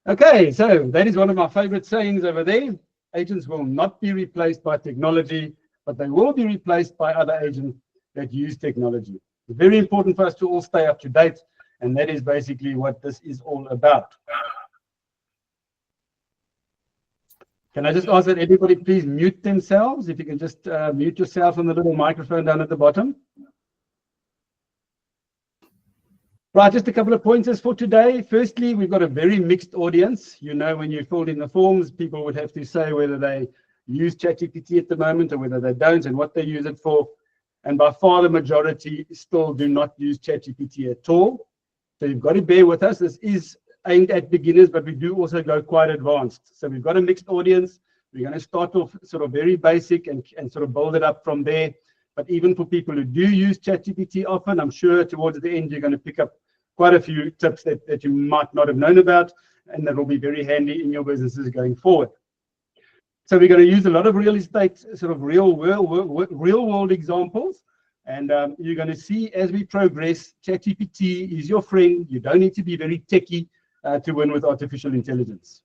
Okay, so that is one of my favorite sayings over there. Agents will not be replaced by technology, but they will be replaced by other agents that use technology. It's very important for us to all stay up to date, and that is basically what this is all about. Can I just ask that everybody please mute themselves? If you can just mute yourself on the little microphone down at the bottom. Right, just a couple of pointers for today. Firstly, we've got a very mixed audience. You know, when you filled in the forms, people would have to say whether they use ChatGPT at the moment or whether they don't and what they use it for. And by far the majority still do not use ChatGPT at all. So you've got to bear with us. This is aimed at beginners, but we do also go quite advanced. So we've got a mixed audience. We're going to start off sort of very basic and sort of build it up from there. But even for people who do use ChatGPT often, I'm sure towards the end you're going to pick up quite a few tips that you might not have known about, and that will be very handy in your businesses going forward. So we're going to use a lot of real estate, sort of real world examples, and you're going to see as we progress, ChatGPT is your friend. You don't need to be very techie to win with artificial intelligence.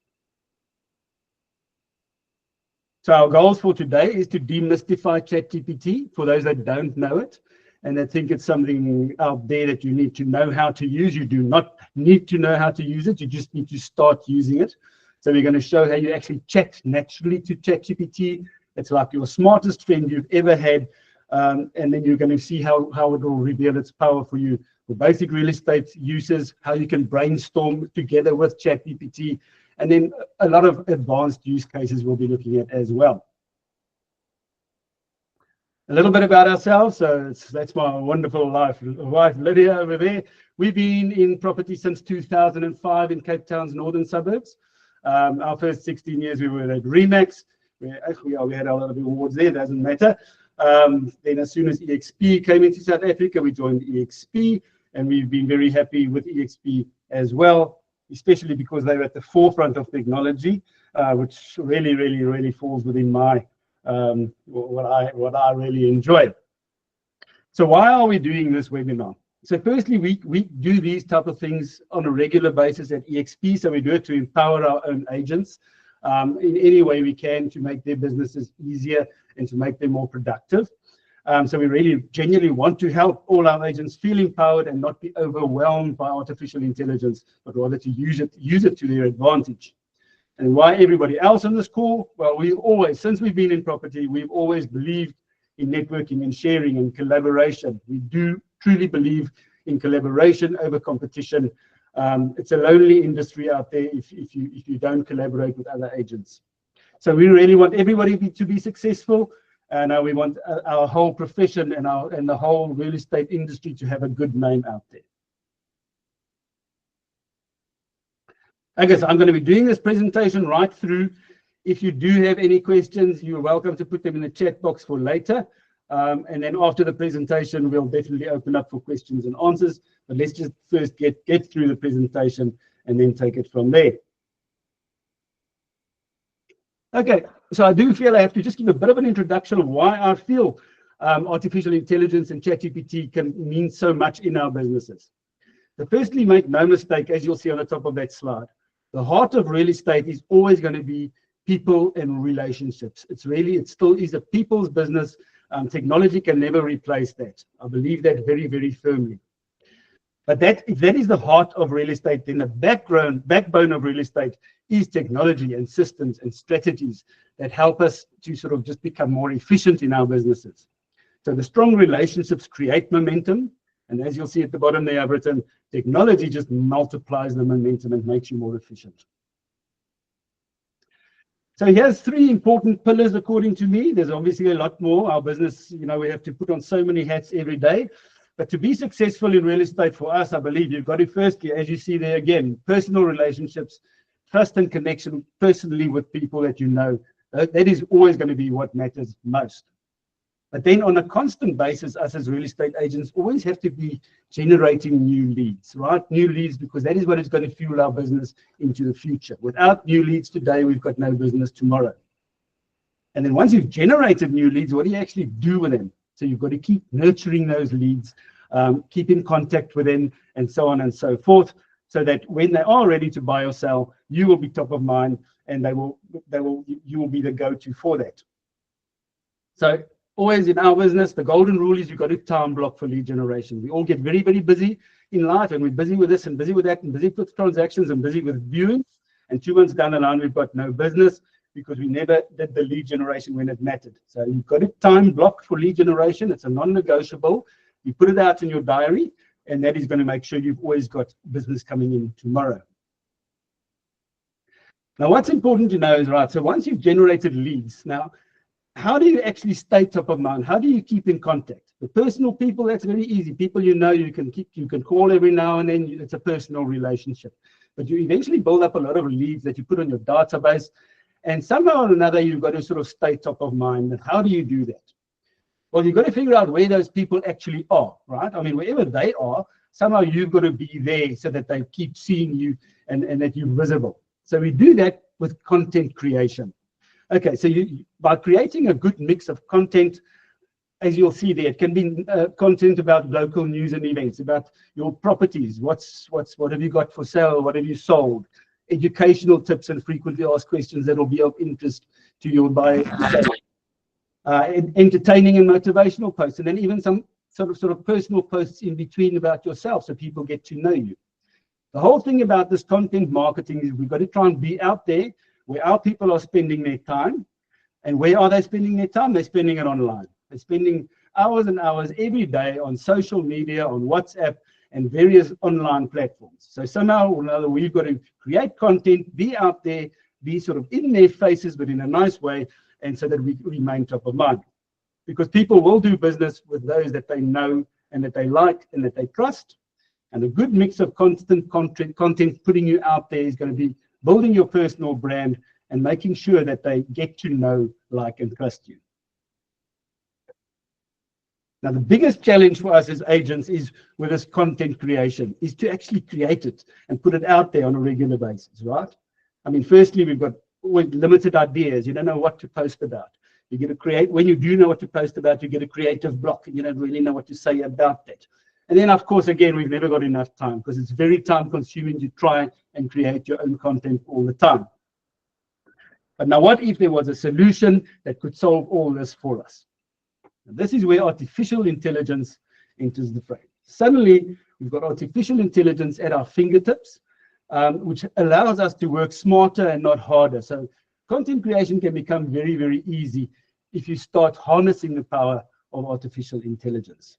So our goals for today is to demystify ChatGPT for those that don't know it and that think it's something out there that you need to know how to use. You do not need to know how to use it. You just need to start using it. So we're going to show how you actually chat naturally to ChatGPT. It's like your smartest friend you've ever had. And then you're going to see how it will reveal its power for you. For basic real estate uses, how you can brainstorm together with ChatGPT. And then a lot of advanced use cases we'll be looking at as well. A little bit about ourselves. So that's my wonderful wife, Lydia, over there. We've been in property since 2005 in Cape Town's northern suburbs. Our first 16 years we were at Remax. We had a lot of awards there, doesn't matter. Then as soon as EXP came into South Africa, we joined EXP, and we've been very happy with EXP as well, especially because they're at the forefront of technology, which really falls within my what I really enjoy. So why are we doing this webinar? So firstly, we do these type of things on a regular basis at EXP. So we do it to empower our own agents in any way we can to make their businesses easier and to make them more productive. So we really genuinely want to help all our agents feel empowered and not be overwhelmed by artificial intelligence, but rather to use it to their advantage. And why everybody else on this call? Well, since we've been in property, we've always believed in networking and sharing and collaboration. We do truly believe in collaboration over competition. It's a lonely industry out there if you don't collaborate with other agents. So we really want everybody to be successful, and we want our whole profession and the whole real estate industry to have a good name out there. Okay, so I'm going to be doing this presentation right through. If you do have any questions, you're welcome to put them in the chat box for later. And then after the presentation, we'll definitely open up for questions and answers. But let's just first get through the presentation and then take it from there. Okay, so I do feel I have to just give a bit of an introduction of why I feel artificial intelligence and ChatGPT can mean so much in our businesses. So firstly, make no mistake, as you'll see on the top of that slide, the heart of real estate is always going to be people and relationships. It still is a people's business. Technology can never replace that. I believe that very firmly. But if that is the heart of real estate, then the backbone of real estate is technology and systems and strategies that help us to sort of just become more efficient in our businesses. So the strong relationships create momentum. And as you'll see at the bottom there, I've written, technology just multiplies the momentum and makes you more efficient. So here's 3 important pillars, according to me. There's obviously a lot more. Our business, we have to put on so many hats every day. But to be successful in real estate for us, I believe you've got to firstly, as you see there again, personal relationships, trust and connection personally with people that you know. That is always going to be what matters most. But then on a constant basis, us as real estate agents always have to be generating new leads, right? New leads, because that is what is going to fuel our business into the future. Without new leads today, we've got no business tomorrow. And then once you've generated new leads, what do you actually do with them? So you've got to keep nurturing those leads, keep in contact with them, and so on and so forth, so that when they are ready to buy or sell, you will be top of mind, and you will be the go-to for that. So always in our business, the golden rule is you've got to time block for lead generation. We all get very, very busy in life, and we're busy with this and busy with that and busy with transactions and busy with viewing. And 2 months down the line, we've got no business because we never did the lead generation when it mattered. So you've got a time block for lead generation. It's a non-negotiable. You put it out in your diary, and that is going to make sure you've always got business coming in tomorrow. Now, what's important to know is, right, so once you've generated leads, now, how do you actually stay top of mind? How do you keep in contact? The personal people, that's very easy. People you know, you can call every now and then. It's a personal relationship. But you eventually build up a lot of leads that you put on your database. And somehow or another, you've got to sort of stay top of mind. And how do you do that? Well, you've got to figure out where those people actually are, right? I mean, wherever they are, somehow you've got to be there so that they keep seeing you and that you're visible. So we do that with content creation. Okay, so by creating a good mix of content, as you'll see there, it can be content about local news and events, about your properties, what have you got for sale, what have you sold, educational tips and frequently asked questions that will be of interest to your buyer, entertaining and motivational posts, and then even some sort of personal posts in between about yourself so people get to know you. The whole thing about this content marketing is we've got to try and be out there where our people are spending their time. And where are they spending their time? They're spending it online. They're spending hours and hours every day on social media, on WhatsApp, and various online platforms. So somehow or another, we've got to create content, be out there, be sort of in their faces, but in a nice way, and so that we remain top of mind. Because people will do business with those that they know and that they like and that they trust. And a good mix of constant content putting you out there is going to be building your personal brand and making sure that they get to know, like, and trust you. Now, the biggest challenge for us as agents is with this content creation, is to actually create it and put it out there on a regular basis, right? I mean, firstly, we've got limited ideas. You don't know what to post about. You get to create, when you do know what to post about, you get a creative block and you don't really know what to say about that. And then, of course, again, we've never got enough time because it's very time consuming to try and create your own content all the time. But now, what if there was a solution that could solve all this for us? And this is where artificial intelligence enters the frame. Suddenly, we've got artificial intelligence at our fingertips, which allows us to work smarter and not harder. So content creation can become very, very easy if you start harnessing the power of artificial intelligence.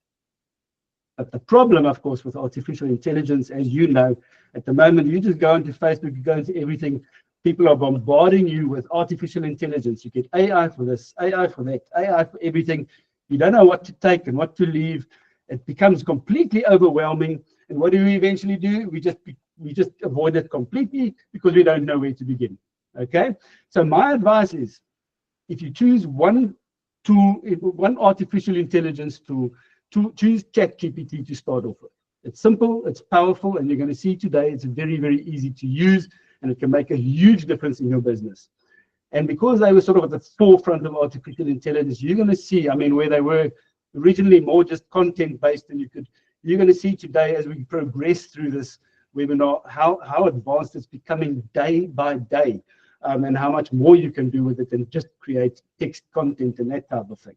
But the problem, of course, with artificial intelligence, as you know, at the moment, you just go into Facebook, you go into everything, people are bombarding you with artificial intelligence. You get AI for this, AI for that, AI for everything. You don't know what to take and what to leave. It becomes completely overwhelming. And what do we eventually do? We just avoid it completely because we don't know where to begin. Okay? So my advice is, if you choose one tool, one artificial intelligence tool, choose ChatGPT to start off with. It's simple, it's powerful, and you're going to see today it's very, very easy to use, and it can make a huge difference in your business. And because they were sort of at the forefront of artificial intelligence, you're going to see, I mean, where they were originally more just content-based, and you're going to see today as we progress through this webinar how advanced it's becoming day by day, and how much more you can do with it than just create text content and that type of thing.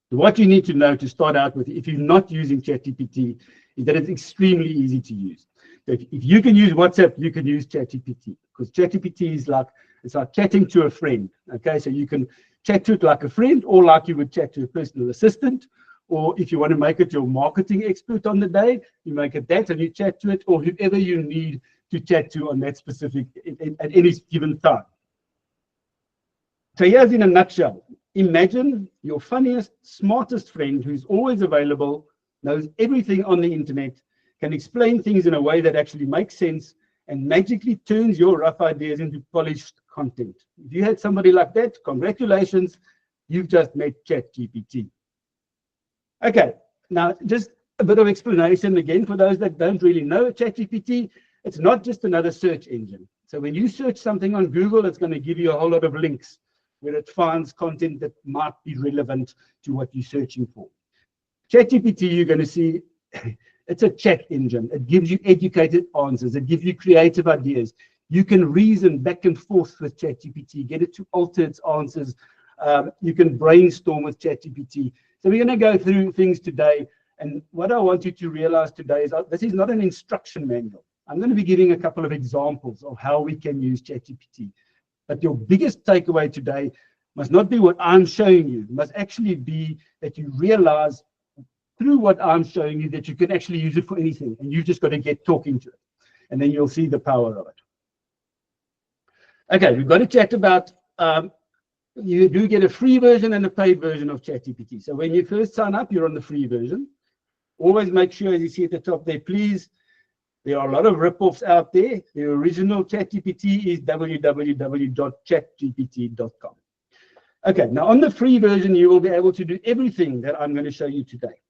What you need to know to start out with, if you're not using ChatGPT, is that it's extremely easy to use. If you can use WhatsApp, you can use ChatGPT, because ChatGPT is like, it's like chatting to a friend. Okay, so you can chat to it like a friend, or like you would chat to a personal assistant, or if you want to make it your marketing expert on the day, you make it that and you chat to it, or whoever you need to chat to on that specific at any given time. So here's in a nutshell. Imagine your funniest, smartest friend who's always available, knows everything on the internet, can explain things in a way that actually makes sense, and magically turns your rough ideas into polished content. If you had somebody like that, congratulations, you've just met ChatGPT. Okay, now just a bit of explanation again for those that don't really know ChatGPT. It's not just another search engine. So when you search something on Google, it's going to give you a whole lot of links where it finds content that might be relevant to what you're searching for. ChatGPT, you're going to see, it's a chat engine. It gives you educated answers. It gives you creative ideas. You can reason back and forth with ChatGPT, get it to alter its answers. You can brainstorm with ChatGPT. So we're going to go through things today. And what I want you to realize today is this is not an instruction manual. I'm going to be giving a couple of examples of how we can use ChatGPT. But your biggest takeaway today must not be what I'm showing you. It must actually be that you realize through what I'm showing you that you can actually use it for anything. And you've just got to get talking to it. And then you'll see the power of it. Okay, we've got to chat about, you do get a free version and a paid version of ChatGPT. So when you first sign up, you're on the free version. Always make sure, as you see at the top there, please, there are a lot of rip-offs out there. The original ChatGPT is www.chatgpt.com. Okay, now on the free version, you will be able to do everything that I'm going to show you today.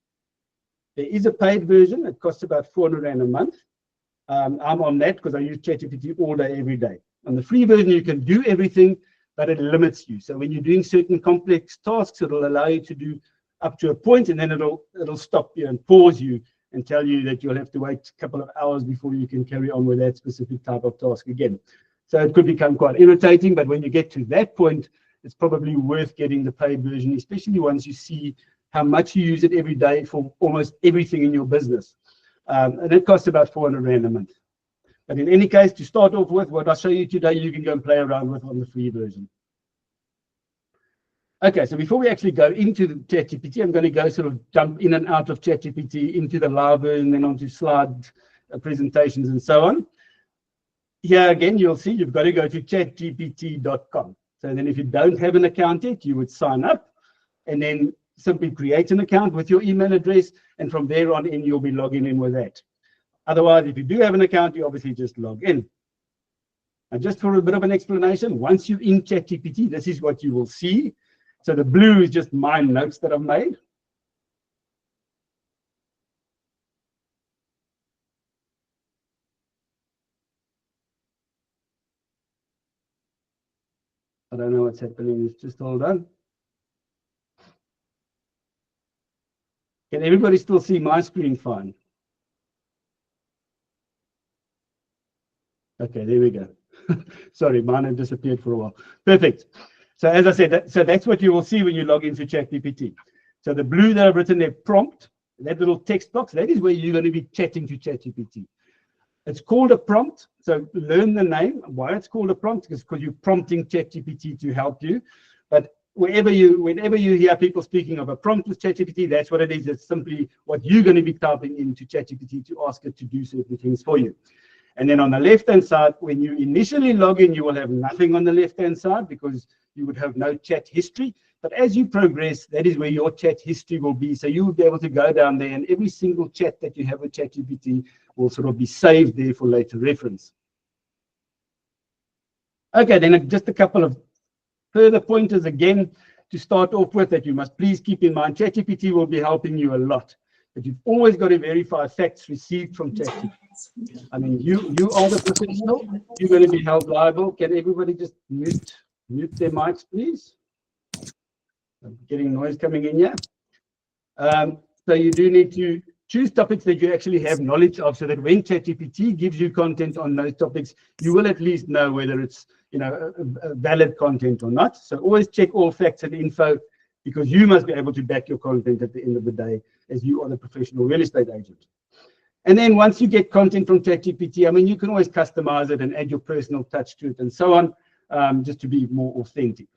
There is a paid version. It costs about 400 Rand a month. I'm on that because I use ChatGPT all day, every day. On the free version, you can do everything, but it limits you. So when you're doing certain complex tasks, it'll allow you to do up to a point, and then it'll stop you and pause you and tell you that you'll have to wait a couple of hours before you can carry on with that specific type of task again. So it could become quite irritating, but when you get to that point, it's probably worth getting the paid version, especially once you see how much you use it every day for almost everything in your business. And it costs about 400 Rand a month. But in any case, to start off with, what I'll show you today, you can go and play around with on the free version. Okay, so before we actually go into the ChatGPT, I'm going to go sort of jump in and out of ChatGPT into the live version, then onto slide presentations and so on. Here again, you'll see you've got to go to chatgpt.com. So then if you don't have an account yet, you would sign up and then simply create an account with your email address. And from there on in, you'll be logging in with that. Otherwise, if you do have an account, you obviously just log in. And just for a bit of an explanation, once you're in ChatGPT, this is what you will see. So the blue is just my notes that I've made. I don't know what's happening. It's just hold on. Can everybody still see my screen fine? Okay, there we go. Sorry, mine had disappeared for a while. Perfect. So as I said, so that's what you will see when you log into ChatGPT. So the blue that I've written there, prompt, that little text box, that is where you're going to be chatting to ChatGPT. It's called a prompt. So learn the name. Why it's called a prompt is because you're prompting ChatGPT to help you. But whenever you hear people speaking of a prompt with ChatGPT, that's what it is. It's simply what you're going to be typing into ChatGPT to ask it to do certain things for you. And then on the left-hand side, when you initially log in, you will have nothing on the left-hand side because you would have no chat history. But as you progress, that is where your chat history will be. So you will be able to go down there and every single chat that you have with ChatGPT will sort of be saved there for later reference. Okay, then just a couple of further pointers again to start off with that you must please keep in mind. ChatGPT will be helping you a lot. But you've always got to verify facts received from ChatGPT. I mean, you are the professional. You're going to be held liable. Can everybody just mute their mics, please? I'm getting noise coming in here. So you do need to choose topics that you actually have knowledge of, so that when ChatGPT gives you content on those topics, you will at least know whether it's a valid content or not. So always check all facts and info, because you must be able to back your content at the end of the day, as you are the professional real estate agent. And then once you get content from ChatGPT, I mean, you can always customize it and add your personal touch to it and so on, just to be more authentic.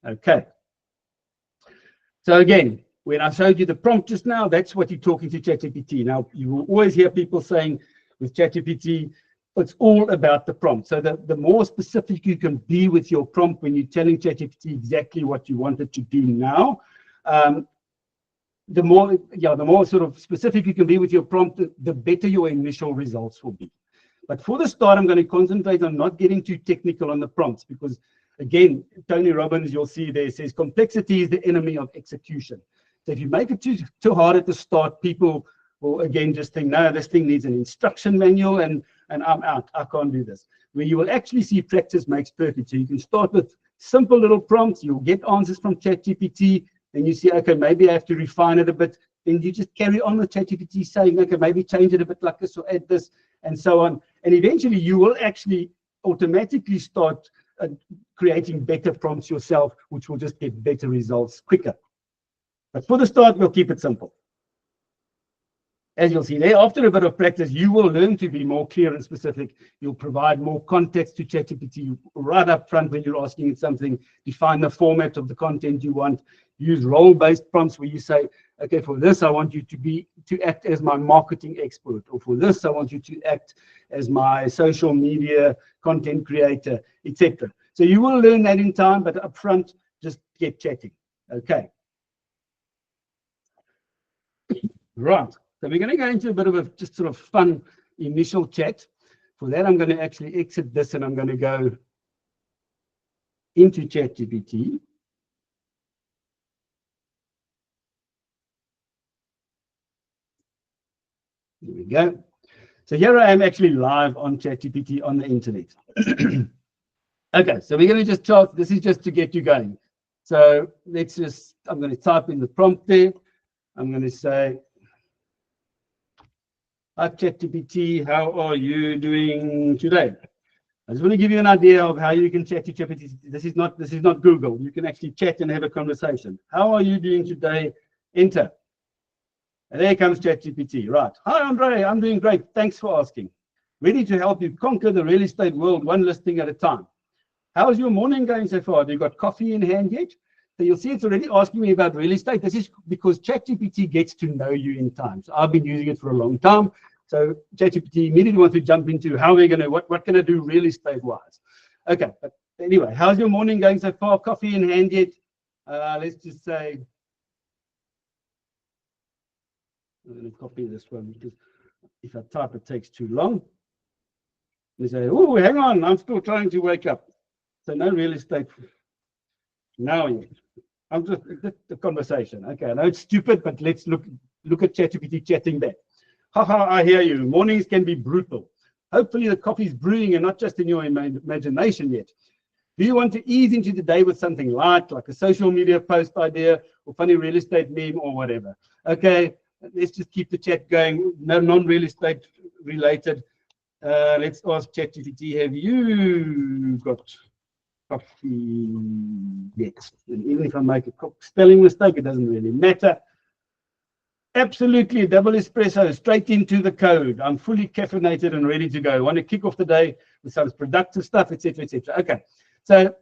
Okay. So again, when I showed you the prompt just now, that's what you're talking to ChatGPT. Now, you will always hear people saying with ChatGPT, it's all about the prompt. So the more specific you can be with your prompt when you're telling ChatGPT exactly what you want it to do now, the more sort of specific you can be with your prompt, the better your initial results will be. But for the start, I'm going to concentrate on not getting too technical on the prompts, because again, Tony Robbins, you'll see there, says complexity is the enemy of execution. So if you make it too hard at the start, people will again just think, no, this thing needs an instruction manual and I'm out. I can't do this. Where you will actually see practice makes perfect. So you can start with simple little prompts. You'll get answers from ChatGPT. Then you see, okay, maybe I have to refine it a bit. then you just carry on with ChatGPT saying, okay, maybe change it a bit like this or add this and so on. And eventually you will actually automatically start creating better prompts yourself, which will just get better results quicker. But for the start, we'll keep it simple. As you'll see there, after a bit of practice, you will learn to be more clear and specific. You'll provide more context to ChatGPT right up front when you're asking it something. Define the format of the content you want. Use role-based prompts where you say, okay, for this, I want you to act as my marketing expert, or for this, I want you to act as my social media content creator, etc. So you will learn that in time, but up front, just get chatting. Okay. Right. So we're going to go into a bit of a just sort of fun initial chat. For that, I'm going to actually exit this and I'm going to go into ChatGPT. There we go. So here I am actually live on ChatGPT on the internet. Okay, so we're going to just chart. This is just to get you going. So let's just, I'm going to type in the prompt there. I'm going to say, hi ChatGPT, how are you doing today? I just want to give you an idea of how you can chat to ChatGPT. This is not Google. You can actually chat and have a conversation. How are you doing today? Enter. And there comes ChatGPT. Right. Hi Andre, I'm doing great. Thanks for asking. Ready to help you conquer the real estate world one listing at a time. How's your morning going so far? Have you got coffee in hand yet? So you'll see it's already asking me about real estate. This is because ChatGPT gets to know you in time. So I've been using it for a long time. So ChatGPT immediately wants to jump into how we're going to, what can I do real estate wise? Okay, but anyway, how's your morning going so far? Coffee in hand yet? Let's just say, I'm going to copy this one because if I type, it takes too long. They say, oh, hang on, I'm still trying to wake up. So no real estate now yet. I'm just the conversation. Okay, I know it's stupid, but let's look at ChatGPT chatting back. Haha, I hear you. Mornings can be brutal. Hopefully the coffee's brewing and not just in your imagination yet. Do you want to ease into the day with something light, like a social media post idea or funny real estate meme or whatever? Okay, let's just keep the chat going. No non-real estate related. Let's ask ChatGPT, have you got coffee yet? And even if I make a spelling mistake, it doesn't really matter. Absolutely, double espresso, straight into the code. I'm fully caffeinated and ready to go. I want to kick off the day with some productive stuff, etc., etc. Okay, so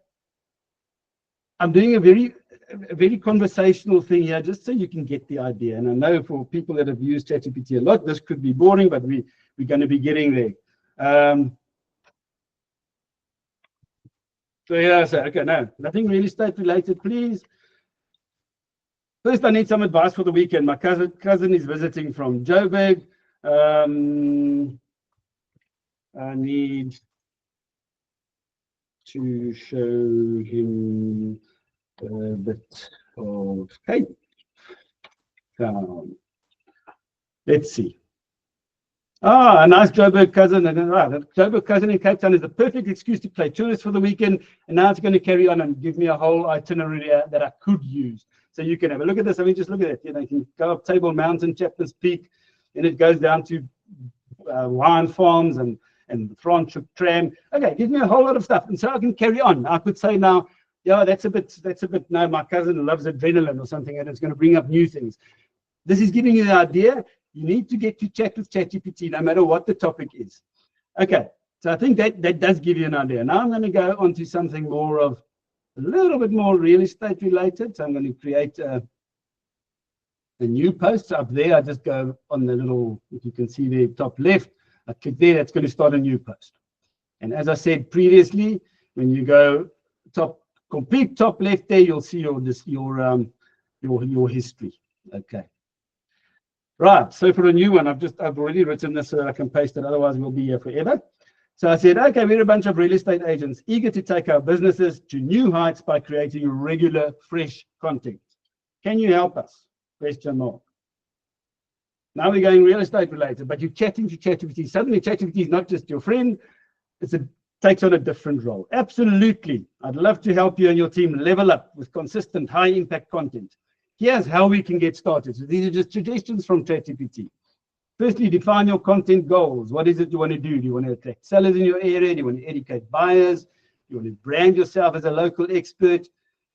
I'm doing a very conversational thing here, just so you can get the idea. And I know for people that have used ChatGPT a lot, this could be boring, but we're going to be getting there. So yeah, so okay, no, nothing real estate related, please. First, I need some advice for the weekend. My cousin is visiting from Joburg. I need to show him a bit of Cape Town. Let's see. Ah, a nice Joburg cousin. And right, a Joburg cousin in Cape Town is the perfect excuse to play tourist for the weekend. And now it's going to carry on and give me a whole itinerary that I could use. So you can have a look at this. I mean, just look at it. You know, you can go up Table Mountain, Chapman's Peak, and it goes down to wine farms and Franschhoek tram. Okay, gives me a whole lot of stuff, and so I can carry on. I could say now, yeah, that's a bit. No, my cousin loves adrenaline or something, and it's going to bring up new things. This is giving you the idea. You need to get to chat with ChatGPT, no matter what the topic is. Okay, so I think that does give you an idea. Now I'm going to go on to something more of a little bit more real estate related. So I'm going to create a new post. So up there, I just go on the little, if you can see the top left, I click there, that's going to start a new post. And as I said previously, when you go complete top left there, you'll see your history. Okay. Right, so for a new one, I've already written this so that I can paste it, otherwise we'll be here forever. So I said, okay, we're a bunch of real estate agents eager to take our businesses to new heights by creating regular, fresh content. Can you help us? Question mark. Now we're going real estate related, but you're chatting to ChatGPT. Suddenly ChatGPT is not just your friend, takes on a different role. Absolutely. I'd love to help you and your team level up with consistent high impact content. Here's how we can get started. So these are just suggestions from ChatGPT. Firstly, define your content goals. What is it you want to do? Do you want to attract sellers in your area? Do you want to educate buyers? Do you want to brand yourself as a local expert?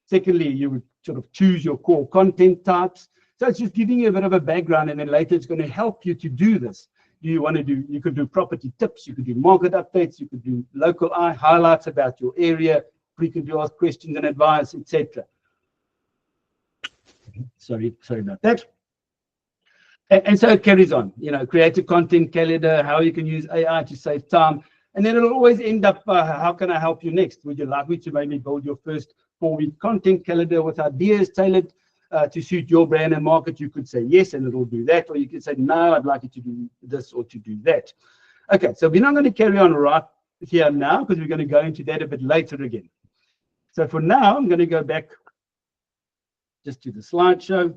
Secondly, you would sort of choose your core content types. So it's just giving you a bit of a background, and then later it's going to help you to do this. Do you want to do, you could do property tips, you could do market updates, you could do local eye highlights about your area, frequently asked questions and advice, etc. Sorry about that. And so it carries on, create a content calendar, how you can use AI to save time. And then it'll always end up, how can I help you next? Would you like me to maybe build your first 4-week content calendar with ideas tailored to suit your brand and market? You could say yes, and it'll do that. Or you could say, no, I'd like you to do this or to do that. Okay, so we're not going to carry on right here now, because we're going to go into that a bit later again. So for now, I'm going to go back just to the slideshow.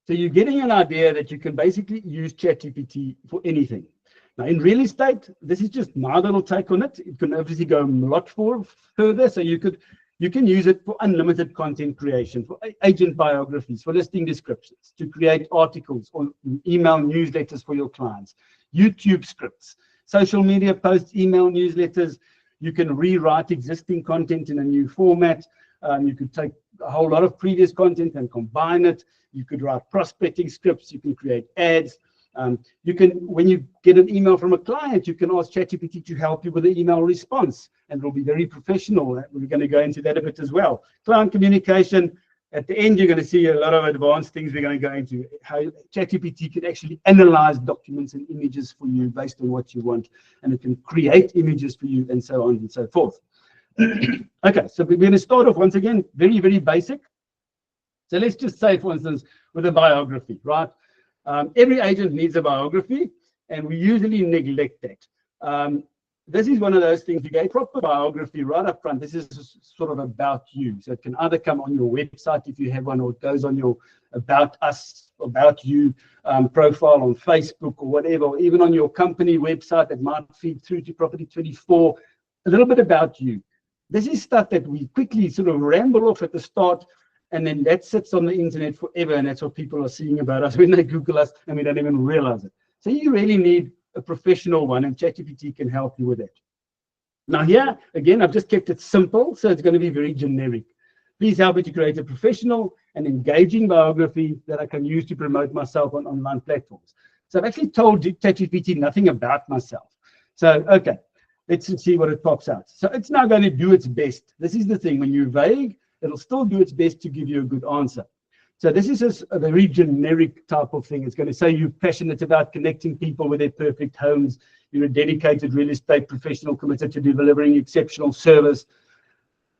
So you're getting an idea that you can basically use ChatGPT for anything. Now, in real estate, this is just my little take on it. It can obviously go a lot further. So you can use it for unlimited content creation, for agent biographies, for listing descriptions, to create articles or email newsletters for your clients, YouTube scripts, social media posts, email newsletters. You can rewrite existing content in a new format. You could take a whole lot of previous content and combine it. You could write prospecting scripts. You can create ads. You can, when you get an email from a client, you can ask ChatGPT to help you with the email response, and it'll be very professional. We're going to go into that a bit as well. Client communication. At the end, you're going to see a lot of advanced things we're going to go into. How ChatGPT can actually analyze documents and images for you based on what you want, and it can create images for you, and so on and so forth. Okay, so we're going to start off once again, very, very basic. So let's just say, for instance, with a biography, right? Every agent needs a biography, and we usually neglect that. This is one of those things, you get a proper biography right up front. This is sort of about you. So it can either come on your website if you have one, or it goes on your About Us, About You profile on Facebook or whatever, or even on your company website that might feed through to Property 24, a little bit about you. This is stuff that we quickly sort of ramble off at the start, and then that sits on the internet forever, and that's what people are seeing about us when they Google us, and we don't even realize it. So you really need a professional one, and ChatGPT can help you with that. Now here, again, I've just kept it simple, so it's going to be very generic. Please help me to create a professional and engaging biography that I can use to promote myself on online platforms. So I've actually told ChatGPT nothing about myself. So, okay, let's see what it pops out. So it's now going to do its best. This is the thing, when you're vague, it'll still do its best to give you a good answer. So this is just a very generic type of thing. It's going to say you're passionate about connecting people with their perfect homes. You're a dedicated real estate professional committed to delivering exceptional service.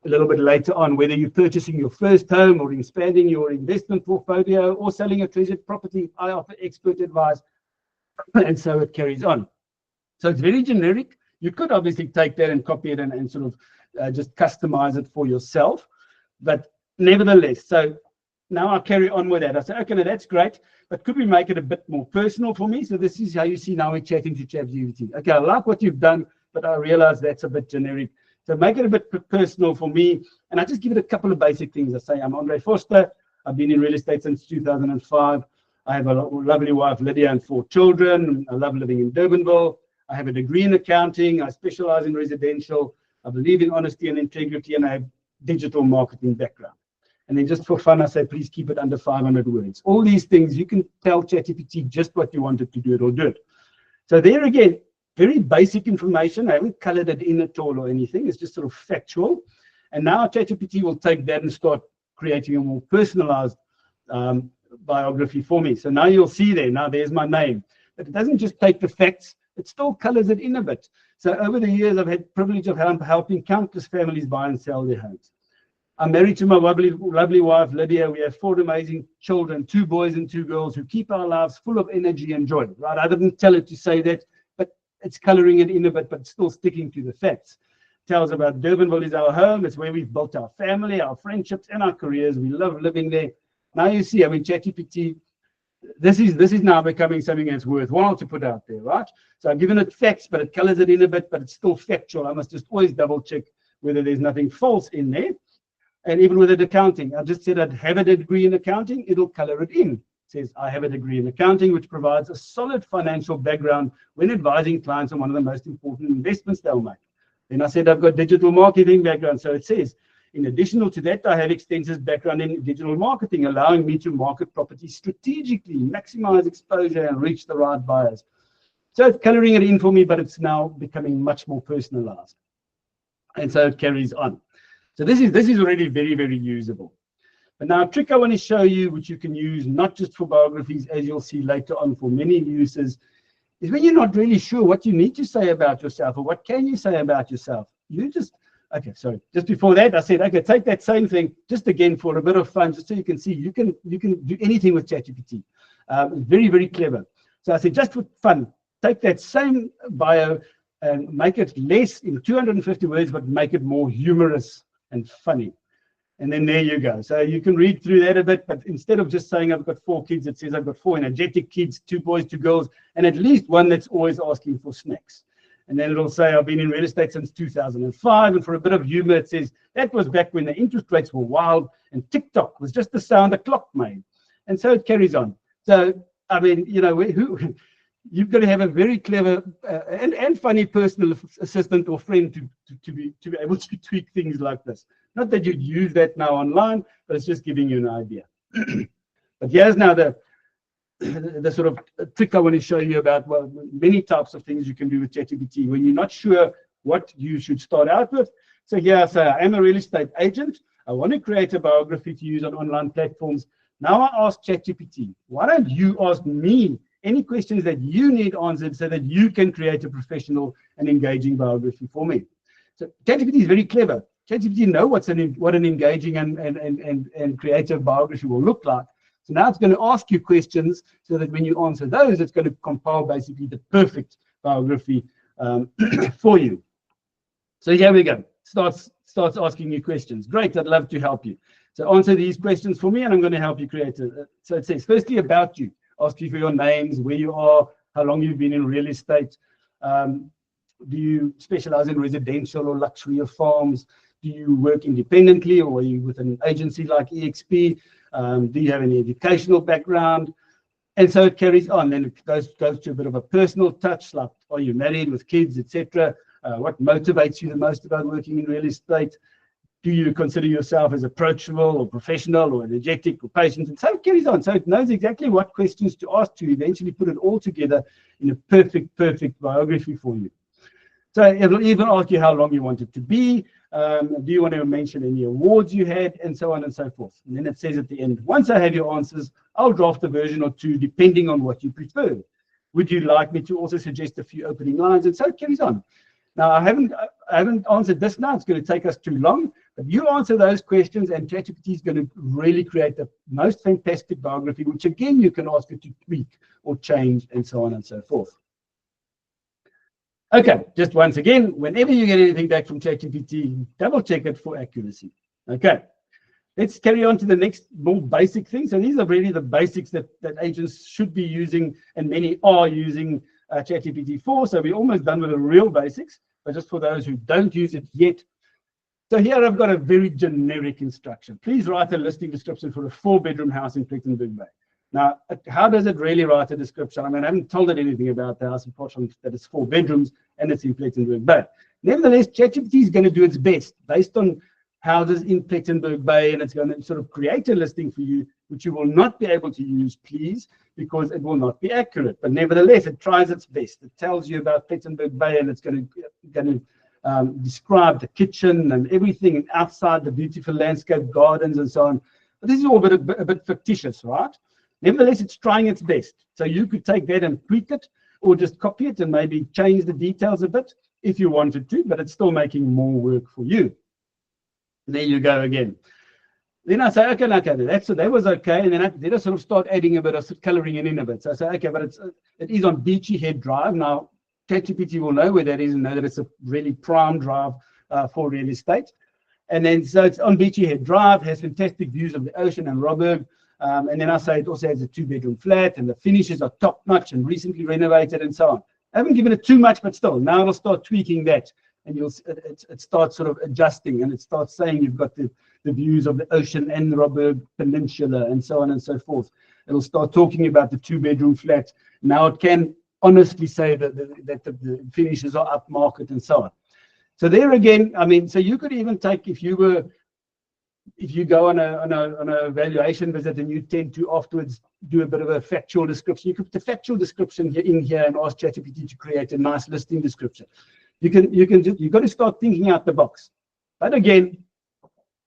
A little bit later on, whether you're purchasing your first home or expanding your investment portfolio or selling a treasured property, I offer expert advice. And so it carries on. So it's very generic. You could obviously take that and copy it and sort of just customize it for yourself. But nevertheless, so now I'll carry on with that. I say, okay, now that's great, but could we make it a bit more personal for me? So this is how you see now we're chatting to ChatGPT. Okay, I like what you've done, but I realize that's a bit generic. So make it a bit personal for me. And I just give it a couple of basic things. I say, I'm Andre Vorster. I've been in real estate since 2005. I have a lovely wife, Lydia, and 4 children. I love living in Durbanville. I have a degree in accounting. I specialize in residential. I believe in honesty and integrity, and I have digital marketing background. And then just for fun, I say, please keep it under 500 words. All these things, you can tell ChatGPT just what you want it to do, it'll do it. So there again, very basic information. I haven't colored it in at all or anything. It's just sort of factual. And now ChatGPT will take that and start creating a more personalized biography for me. So now you'll see there, now there's my name. But it doesn't just take the facts, it still colors it in a bit. So over the years, I've had the privilege of helping countless families buy and sell their homes. I'm married to my lovely wife, Lydia. We have 4 amazing children, 2 boys and 2 girls, who keep our lives full of energy and joy, right? I didn't tell it to say that, but it's coloring it in a bit, but still sticking to the facts. Tells about Durbanville is our home. It's where we've built our family, our friendships, and our careers. We love living there. Now you see, I mean, ChatGPT this is now becoming something that's worthwhile to put out there, right? So I've given it facts, but it colors it in a bit, but it's still factual. I must just always double check whether there's nothing false in there. And even with it accounting, I just said I'd have a degree in accounting, it'll color it in. It says I have a degree in accounting, which provides a solid financial background when advising clients on one of the most important investments they'll make. Then I said I've got digital marketing background. So it says, in addition to that, I have extensive background in digital marketing, allowing me to market properties strategically, maximize exposure, and reach the right buyers. So it's coloring it in for me, but it's now becoming much more personalized. And so it carries on. So this is already very, very usable. But now a trick I want to show you, which you can use not just for biographies, as you'll see later on for many uses, is when you're not really sure what you need to say about yourself or what can you say about yourself. You just, okay, sorry, just before that, I said, okay, take that same thing, just again for a bit of fun, just so you can see you can do anything with ChatGPT. Very, very clever. So I said, just for fun, take that same bio and make it less in 250 words, but make it more humorous and funny. And then there you go. So you can read through that a bit, but instead of just saying I've got 4 kids, it says I've got 4 energetic kids, 2 boys, 2 girls, and at least one that's always asking for snacks. And then it'll say I've been in real estate since 2005. And for a bit of humor, it says that was back when the interest rates were wild and TikTok was just the sound a clock made. And so it carries on. So, I mean, you know, you've got to have a very clever and funny personal assistant or friend to be able to tweak things like this. Not that you'd use that now online, but it's just giving you an idea. But here's now the sort of trick I want to show you about, well, many types of things you can do with ChatGPT when you're not sure what you should start out with. So here I say, I am a real estate agent. I want to create a biography to use on online platforms. Now I ask ChatGPT, why don't you ask me any questions that you need answered so that you can create a professional and engaging biography for me? So ChatGPT is very clever. ChatGPT knows what an engaging and creative biography will look like. So now it's going to ask you questions so that when you answer those, it's going to compile basically the perfect biography for you. So here we go. Starts asking you questions. Great, I'd love to help you. So answer these questions for me, and I'm going to help you create it. So it says, firstly, about you. Ask you for your names, where you are, how long you've been in real estate. Do you specialize in residential or luxury or farms? Do you work independently, or are you with an agency like EXP? Do you have any educational background? And so it carries on. Then it goes to a bit of a personal touch, like are you married with kids, etc. What motivates you the most about working in real estate? Do you consider yourself as approachable or professional or energetic or patient? And so it carries on. So it knows exactly what questions to ask to eventually put it all together in a perfect biography for you. So it'll even ask you how long you want it to be. Do you want to mention any awards you had, and so on and so forth. And then it says at the end, once I have your answers, I'll draft a version or 2 depending on what you prefer. Would you like me to also suggest a few opening lines? And so it carries on. Now, I haven't answered this now. It's going to take us too long. But you answer those questions, and ChatGPT is going to really create the most fantastic biography, which again, you can ask it to tweak or change, and so on and so forth. Okay, just once again, whenever you get anything back from ChatGPT, double check it for accuracy. Okay, let's carry on to the next more basic thing. So these are really the basics that agents should be using, and many are using ChatGPT for. So we're almost done with the real basics, but just for those who don't use it yet. So here I've got a very generic instruction. Please write a listing description for a 4-bedroom house in Plettenberg Bay. Now, how does it really write a description? I mean, I haven't told it anything about the house, apart from that it's 4 bedrooms and it's in Plettenberg Bay. Nevertheless, ChatGPT is going to do its best based on houses in Plettenberg Bay, and it's going to sort of create a listing for you, which you will not be able to use, please, because it will not be accurate. But nevertheless, it tries its best. It tells you about Plettenberg Bay, and it's going to describe the kitchen and everything outside, the beautiful landscape gardens and so on. But this is all a bit fictitious, right? Nevertheless, it's trying its best. So you could take that and tweak it, or just copy it and maybe change the details a bit if you wanted to, but it's still making more work for you. There you go again. Then I say, okay, that was okay. And then I sort of start adding a bit of coloring in a bit. So I say, okay, but it is on Beachy Head Drive. Now, ChatGPT will know where that is and know that it's a really prime drive for real estate. And then, so it's on Beachy Head Drive, has fantastic views of the ocean and Robberg. And then I say it also has a 2-bedroom flat and the finishes are top notch and recently renovated and so on. I haven't given it too much, but still, now it'll start tweaking that, and it starts sort of adjusting, and it starts saying you've got the views of the ocean and the Robert Peninsula and so on and so forth. It'll start talking about the 2-bedroom flat. Now it can honestly say that the finishes are upmarket and so on. So there again, I mean, so you could even take, if you go on a valuation visit and you tend to afterwards do a bit of a factual description, you could put the factual description in here and ask ChatGPT to create a nice listing description. You've got to start thinking out the box. But again,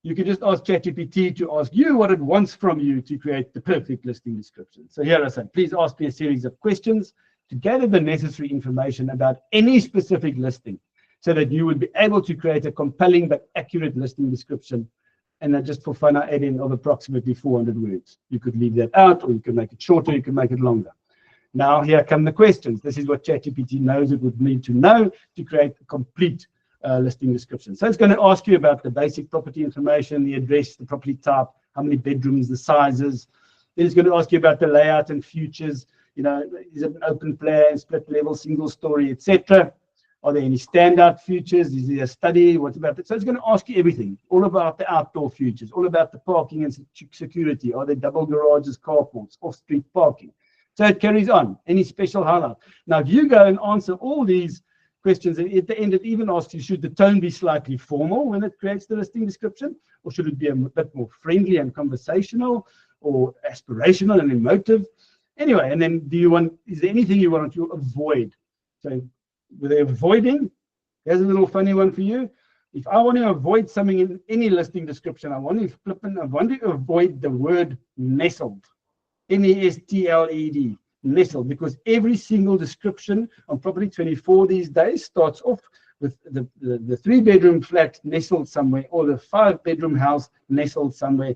you can just ask ChatGPT to ask you what it wants from you to create the perfect listing description. So here I say, please ask me a series of questions to gather the necessary information about any specific listing so that you would be able to create a compelling but accurate listing description. And then just for fun, I add in of approximately 400 words. You could leave that out, or you can make it shorter, you can make it longer. Now here come the questions. This is what ChatGPT knows it would need to know to create a complete listing description. So it's going to ask you about the basic property information, the address, the property type, how many bedrooms, the sizes. Then it's going to ask you about the layout and features. You know, is it an open plan, split level, single story, etc.? Are there any standout features? Is there a study? What about that? So it's going to ask you everything, all about the outdoor features, all about the parking and security. Are there double garages, carports, off-street parking? So it carries on. Any special highlight? Now, if you go and answer all these questions, and at the end, it even asks you, should the tone be slightly formal when it creates the listing description? Or should it be a bit more friendly and conversational, or aspirational and emotive? Anyway, and then is there anything you want to avoid? So with the avoiding, here's a little funny one for you. If I want to avoid something in any listing description, I want to avoid the word nestled. Nestled, nestled, because every single description on Property 24 these days starts off with the 3-bedroom flat nestled somewhere, or the 5-bedroom house nestled somewhere.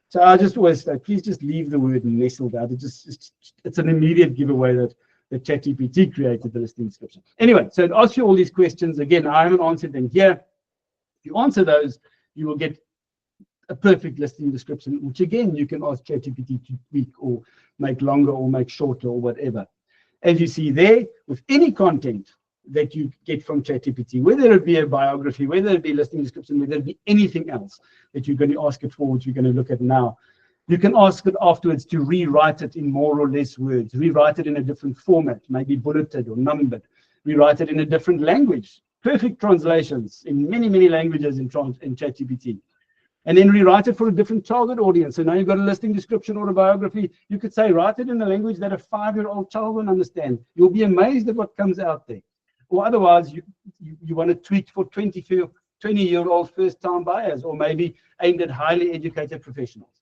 So I just always say, please just leave the word nestled out. It's an immediate giveaway that ChatGPT created the listing description. Anyway, so it asks you all these questions. Again, I haven't answered them here. If you answer those, you will get a perfect listing description, which again, you can ask ChatGPT to tweak or make longer or make shorter or whatever. As you see there, with any content that you get from ChatGPT, whether it be a biography, whether it be a listing description, whether it be anything else that you're going to ask it for, which you're going to look at now, you can ask it afterwards to rewrite it in more or less words, rewrite it in a different format, maybe bulleted or numbered, rewrite it in a different language, perfect translations in many, many languages in ChatGPT. And then rewrite it for a different target audience. So now you've got a listing description or a biography. You could say, write it in a language that a 5-year-old child will understand. You'll be amazed at what comes out there. Or otherwise, you want to tweak for 20-year-old first-time buyers, or maybe aimed at highly educated professionals.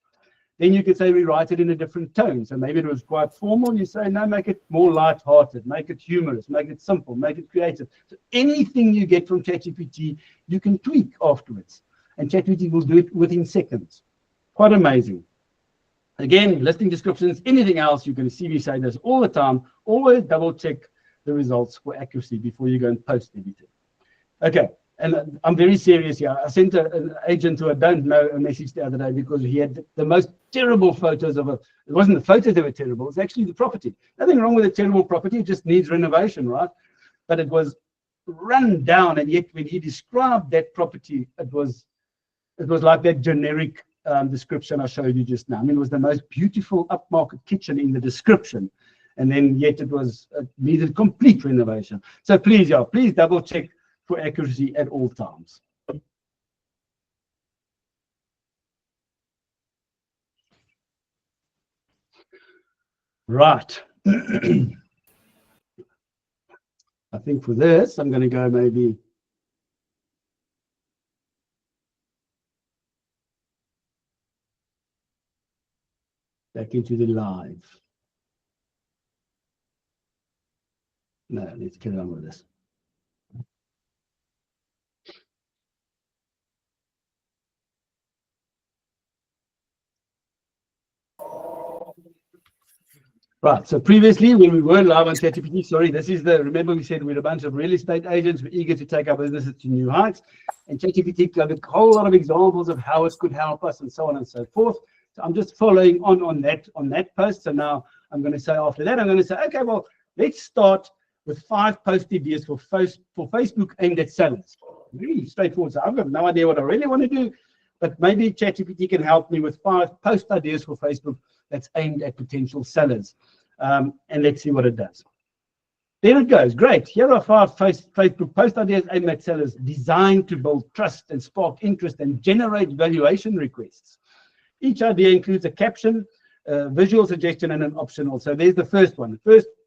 Then you could say, rewrite it in a different tone. So maybe it was quite formal. You say, no, make it more light-hearted, make it humorous, make it simple, make it creative. So anything you get from ChatGPT, you can tweak afterwards. And ChatGPT will do it within seconds. Quite amazing. Again, listing descriptions, anything else, you're going to see me say this all the time. Always double check the results for accuracy before you go and post anything. Okay, and I'm very serious here. I sent an agent who I don't know a message the other day because he had the most terrible photos of it wasn't the photos that were terrible, it's actually the property. Nothing wrong with a terrible property, it just needs renovation, right? But it was run down, and yet when he described that property, it was like that generic description I showed you just now. I mean, it was the most beautiful upmarket kitchen in the description, and then yet it needed complete renovation. So please double check for accuracy at all times. Right. I think for this, I'm going to go maybe back into the live. No, let's get on with this. Right, so previously when we were live on ChatGPT, sorry, remember we said we're a bunch of real estate agents, we're eager to take our businesses to new heights, and ChatGPT gave a whole lot of examples of how it could help us and so on and so forth. So I'm just following on that post. So now I'm going to say after that, I'm going to say, okay, well, let's start with 5 post ideas for Facebook aimed at sellers. Really straightforward. So I've got no idea what I really want to do, but maybe ChatGPT can help me with 5 post ideas for Facebook that's aimed at potential sellers. And let's see what it does. There it goes. Great. Here are 5 Facebook post ideas aimed at sellers, designed to build trust and spark interest and generate valuation requests. Each idea includes a caption, visual suggestion, and an optional. So there's the first one.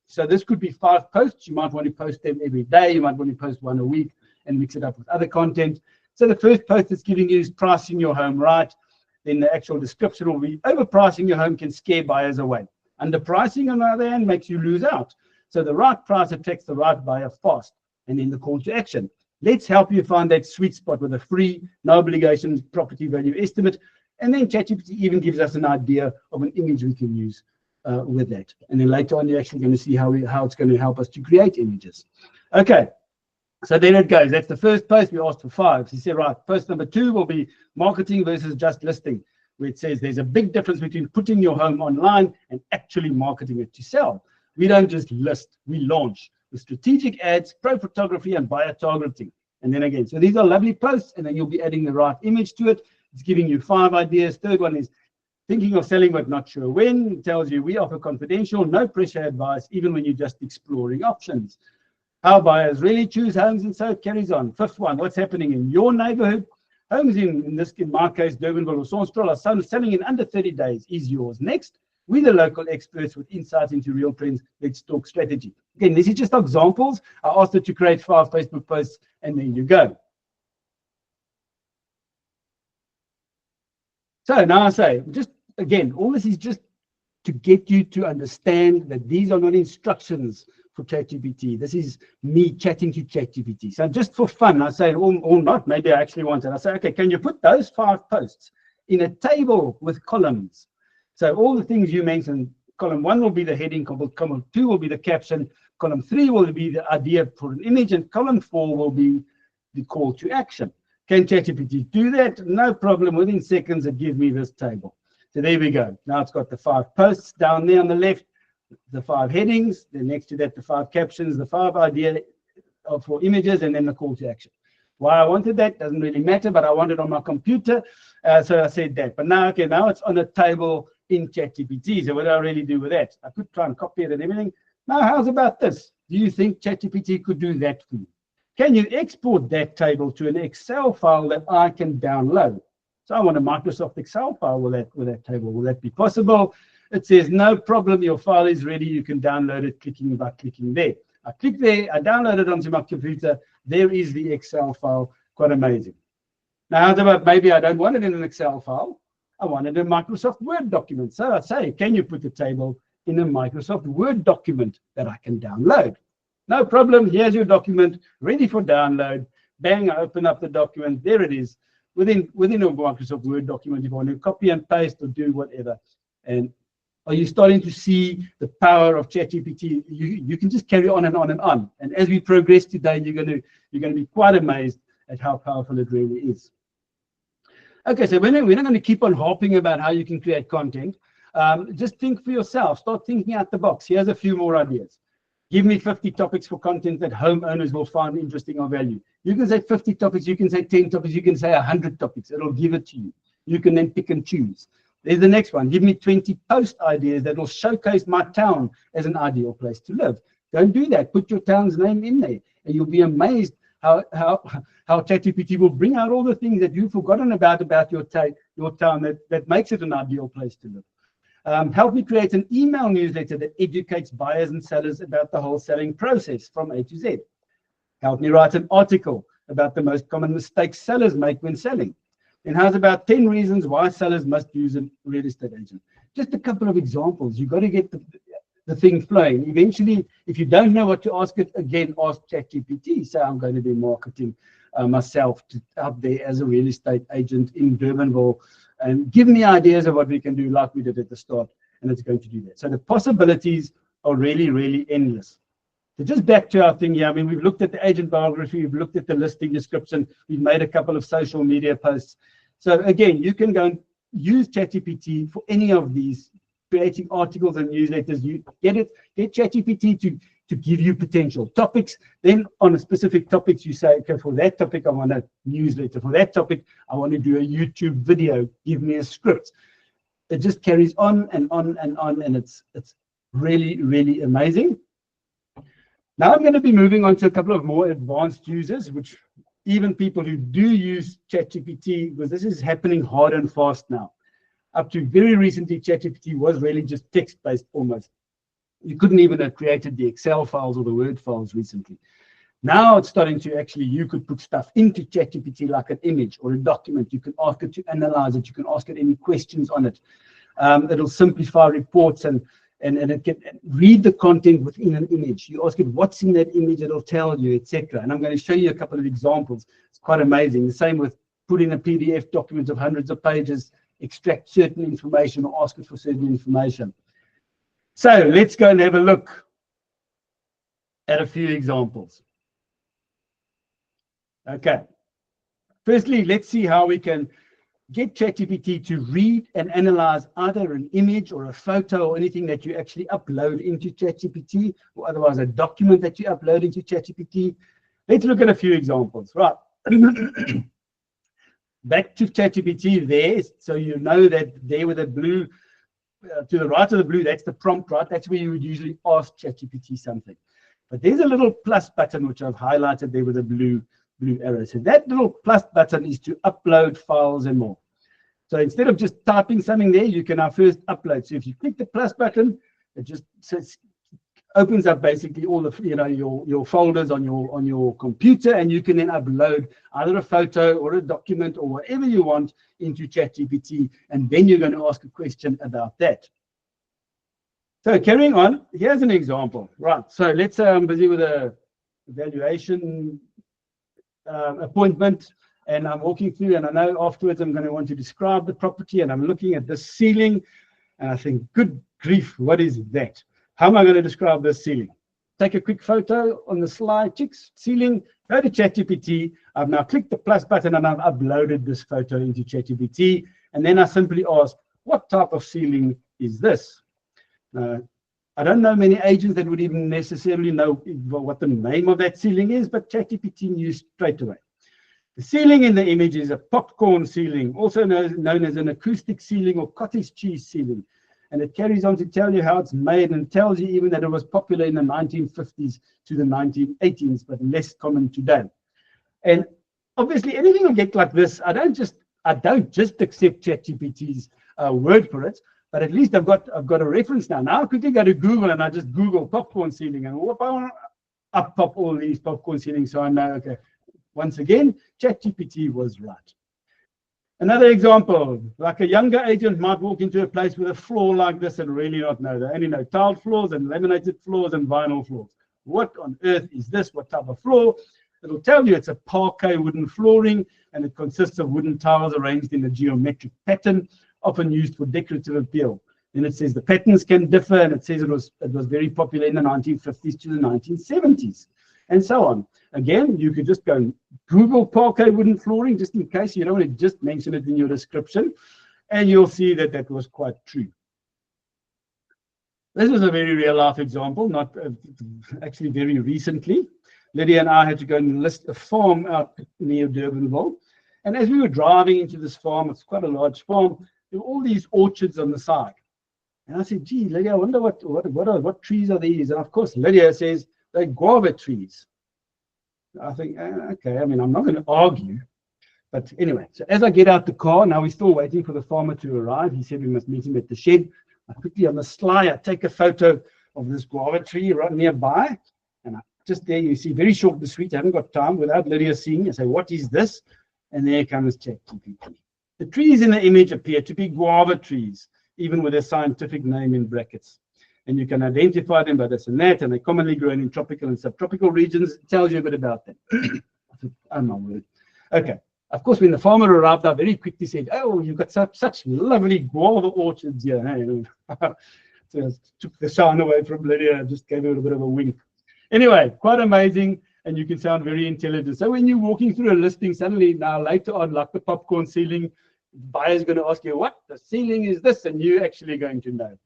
So this could be 5 posts. You might want to post them every day. You might want to post one a week and mix it up with other content. So the first post it's giving you is pricing your home right. Then the actual description will be overpricing your home can scare buyers away. Underpricing, on the other hand, makes you lose out. So the right price attracts the right buyer fast. And then the call to action. Let's help you find that sweet spot with a free, no obligation property value estimate. And then ChatGPT even gives us an idea of an image we can use with that. And then later on, you're actually going to see how it's going to help us to create images. Okay. So then it goes. That's the first post. We asked for 5. He said, right, post number 2 will be marketing versus just listing, where it says there's a big difference between putting your home online and actually marketing it to sell. We don't just list, we launch with strategic ads, pro photography, and buyer targeting. And then again, so these are lovely posts, and then you'll be adding the right image to it. It's giving you 5 ideas. Third one is thinking of selling but not sure when. It tells you we offer confidential, no pressure advice, even when you're just exploring options. How buyers really choose homes, and so it carries on. 5th one, what's happening in your neighborhood? Homes in my case, Durbanville or Vorster are selling in under 30 days. Is yours next? We're the local experts with insights into real trends. Let's talk strategy. Again, this is just examples. I asked it to create 5 Facebook posts, and there you go. So now I say, just again, all this is just to get you to understand that these are not instructions for ChatGPT. This is me chatting to ChatGPT. So just for fun, I say, or not, maybe I actually want it. I say, okay, can you put those 5 posts in a table with columns? So all the things you mentioned, column 1 will be the heading, column 2 will be the caption, column 3 will be the idea for an image, and column 4 will be the call to action. Can ChatGPT do that? No problem. Within seconds, it gives me this table. So there we go. Now it's got the 5 posts down there on the left, the 5 headings, then next to that, the 5 captions, the 5 ideas for images, and then the call to action. Why I wanted that doesn't really matter, but I want it on my computer. So I said that. But now, okay, now it's on a table in ChatGPT. So what do I really do with that? I could try and copy it and everything. Now, how's about this? Do you think ChatGPT could do that for you? Can you export that table to an Excel file that I can download? So I want a Microsoft Excel file with that table. Will that be possible? It says, no problem, your file is ready. You can download it by clicking there. I click there, I download it onto my computer. There is the Excel file. Quite amazing. Now, how's about maybe I don't want it in an Excel file. I want it in a Microsoft Word document. So I say, can you put the table in a Microsoft Word document that I can download? No problem. Here's your document ready for download. Bang, I open up the document. There it is. Within a Microsoft Word document, if you want to copy and paste or do whatever. And are you starting to see the power of ChatGPT? You can just carry on and on and on. And as we progress today, you're going to be quite amazed at how powerful it really is. Okay, so we're not going to keep on harping about how you can create content. Just think for yourself. Start thinking out the box. Here's a few more ideas. Give me 50 topics for content that homeowners will find interesting or value. You can say 50 topics, you can say 10 topics, you can say 100 topics. It'll give it to you. You can then pick and choose. There's the next one. Give me 20 post ideas that will showcase my town as an ideal place to live. Don't do that. Put your town's name in there, and you'll be amazed how ChatGPT will bring out all the things that you've forgotten about your town that makes it an ideal place to live. Help me create an email newsletter that educates buyers and sellers about the whole selling process from A to Z. Help me write an article about the most common mistakes sellers make when selling. And how's about 10 reasons why sellers must use a real estate agent? Just a couple of examples. You've got to get the thing flowing. Eventually, if you don't know what to ask it, again, ask ChatGPT. Say, I'm going to do marketing myself out there as a real estate agent in Durbanville, and give me ideas of what we can do like we did at the start, and it's going to do that. So the possibilities are really, really endless. So just back to our thing here. I mean, we've looked at the agent biography, we've looked at the listing description, we've made a couple of social media posts. So again, you can go and use ChatGPT for any of these, creating articles and newsletters. You get ChatGPT to give you potential topics. Then on a specific topics, you say, okay, for that topic, I want a newsletter. For that topic, I want to do a YouTube video. Give me a script. It just carries on and on and on, and it's really, really amazing. Now I'm going to be moving on to a couple of more advanced users, which even people who do use ChatGPT, because this is happening hard and fast now. Up to very recently, ChatGPT was really just text-based almost. You couldn't even have created the Excel files or the Word files recently. Now it's starting to actually, you could put stuff into ChatGPT like an image or a document. You can ask it to analyze it. You can ask it any questions on it. It'll simplify reports and it can read the content within an image. You ask it what's in that image, it'll tell you, etc. And I'm going to show you a couple of examples. It's quite amazing. The same with putting a PDF document of hundreds of pages, extract certain information or ask it for certain information. So let's go and have a look at a few examples. Okay. Firstly, let's see how we can get ChatGPT to read and analyze either an image or a photo or anything that you actually upload into ChatGPT, or otherwise a document that you upload into ChatGPT. Let's look at a few examples. Right. Back to ChatGPT there, so you know that there with the blue, to the right of the blue, that's the prompt, right? That's where you would usually ask ChatGPT something. But there's a little plus button, which I've highlighted there with a blue arrow. So that little plus button is to upload files and more. So instead of just typing something there, you can now first upload. So if you click the plus button, it just opens up basically all the your folders on your computer, and you can then upload either a photo or a document or whatever you want into ChatGPT, and then you're going to ask a question about that. So carrying on, here's an example. Right. So let's say I'm busy with a valuation appointment, and I'm walking through, and I know afterwards I'm going to want to describe the property, and I'm looking at this ceiling, and I think, good grief, what is that? How am I going to describe this ceiling? Take a quick photo on the slide, chicks, ceiling, go to ChatGPT. I've now clicked the plus button and I've uploaded this photo into ChatGPT, and then I simply ask, what type of ceiling is this? I don't know many agents that would even necessarily know what the name of that ceiling is, but ChatGPT knew straight away. The ceiling in the image is a popcorn ceiling, also known as an acoustic ceiling or cottage cheese ceiling. And it carries on to tell you how it's made, and tells you even that it was popular in the 1950s to the 1980s, but less common today. And obviously anything will get like this. I don't just accept ChatGPT's word for it, but at least I've got a reference now. Now I quickly go to Google and I just Google popcorn ceiling, and up pop all these popcorn ceilings, so I know, okay, once again, ChatGPT was right. Another example, like a younger agent might walk into a place with a floor like this and really not know. They only know tiled floors and laminated floors and vinyl floors. What on earth is this? What type of floor? It'll tell you it's a parquet wooden flooring, and it consists of wooden tiles arranged in a geometric pattern, often used for decorative appeal. Then it says the patterns can differ, and it says it was very popular in the 1950s to the 1970s, and so on. Again, you could just go and Google parquet wooden flooring, just in case you don't want to just mention it in your description, and you'll see that that was quite true. This was a very real life example, not actually very recently. Lydia and I had to go and list a farm out near Durbanville, and as we were driving into this farm, it's quite a large farm, there were all these orchards on the side. And I said, gee, Lydia, I wonder what trees are these? And of course, Lydia says they're guava trees. I think, okay, I mean, I'm not going to argue. But anyway, so as I get out the car, now we're still waiting for the farmer to arrive. He said we must meet him at the shed. I quickly, on the sly, I take a photo of this guava tree right nearby. And just there, you see, very short and sweet. I haven't got time without Lydia seeing. I say, what is this? And there comes ChatGPT. The trees in the image appear to be guava trees, even with a scientific name in brackets. And you can identify them by this and that, and they're commonly grown in tropical and subtropical regions. It tells you a bit about them. Oh my word. Okay. Of course, when the farmer arrived, I very quickly said, oh, you've got such lovely guava orchards here. So I took the shine away from Lydia and just gave her a bit of a wink. Anyway, quite amazing, and you can sound very intelligent. So when you're walking through a listing, suddenly now later on, like the popcorn ceiling, The buyer's going to ask you, what? The ceiling is this, and you're actually going to know.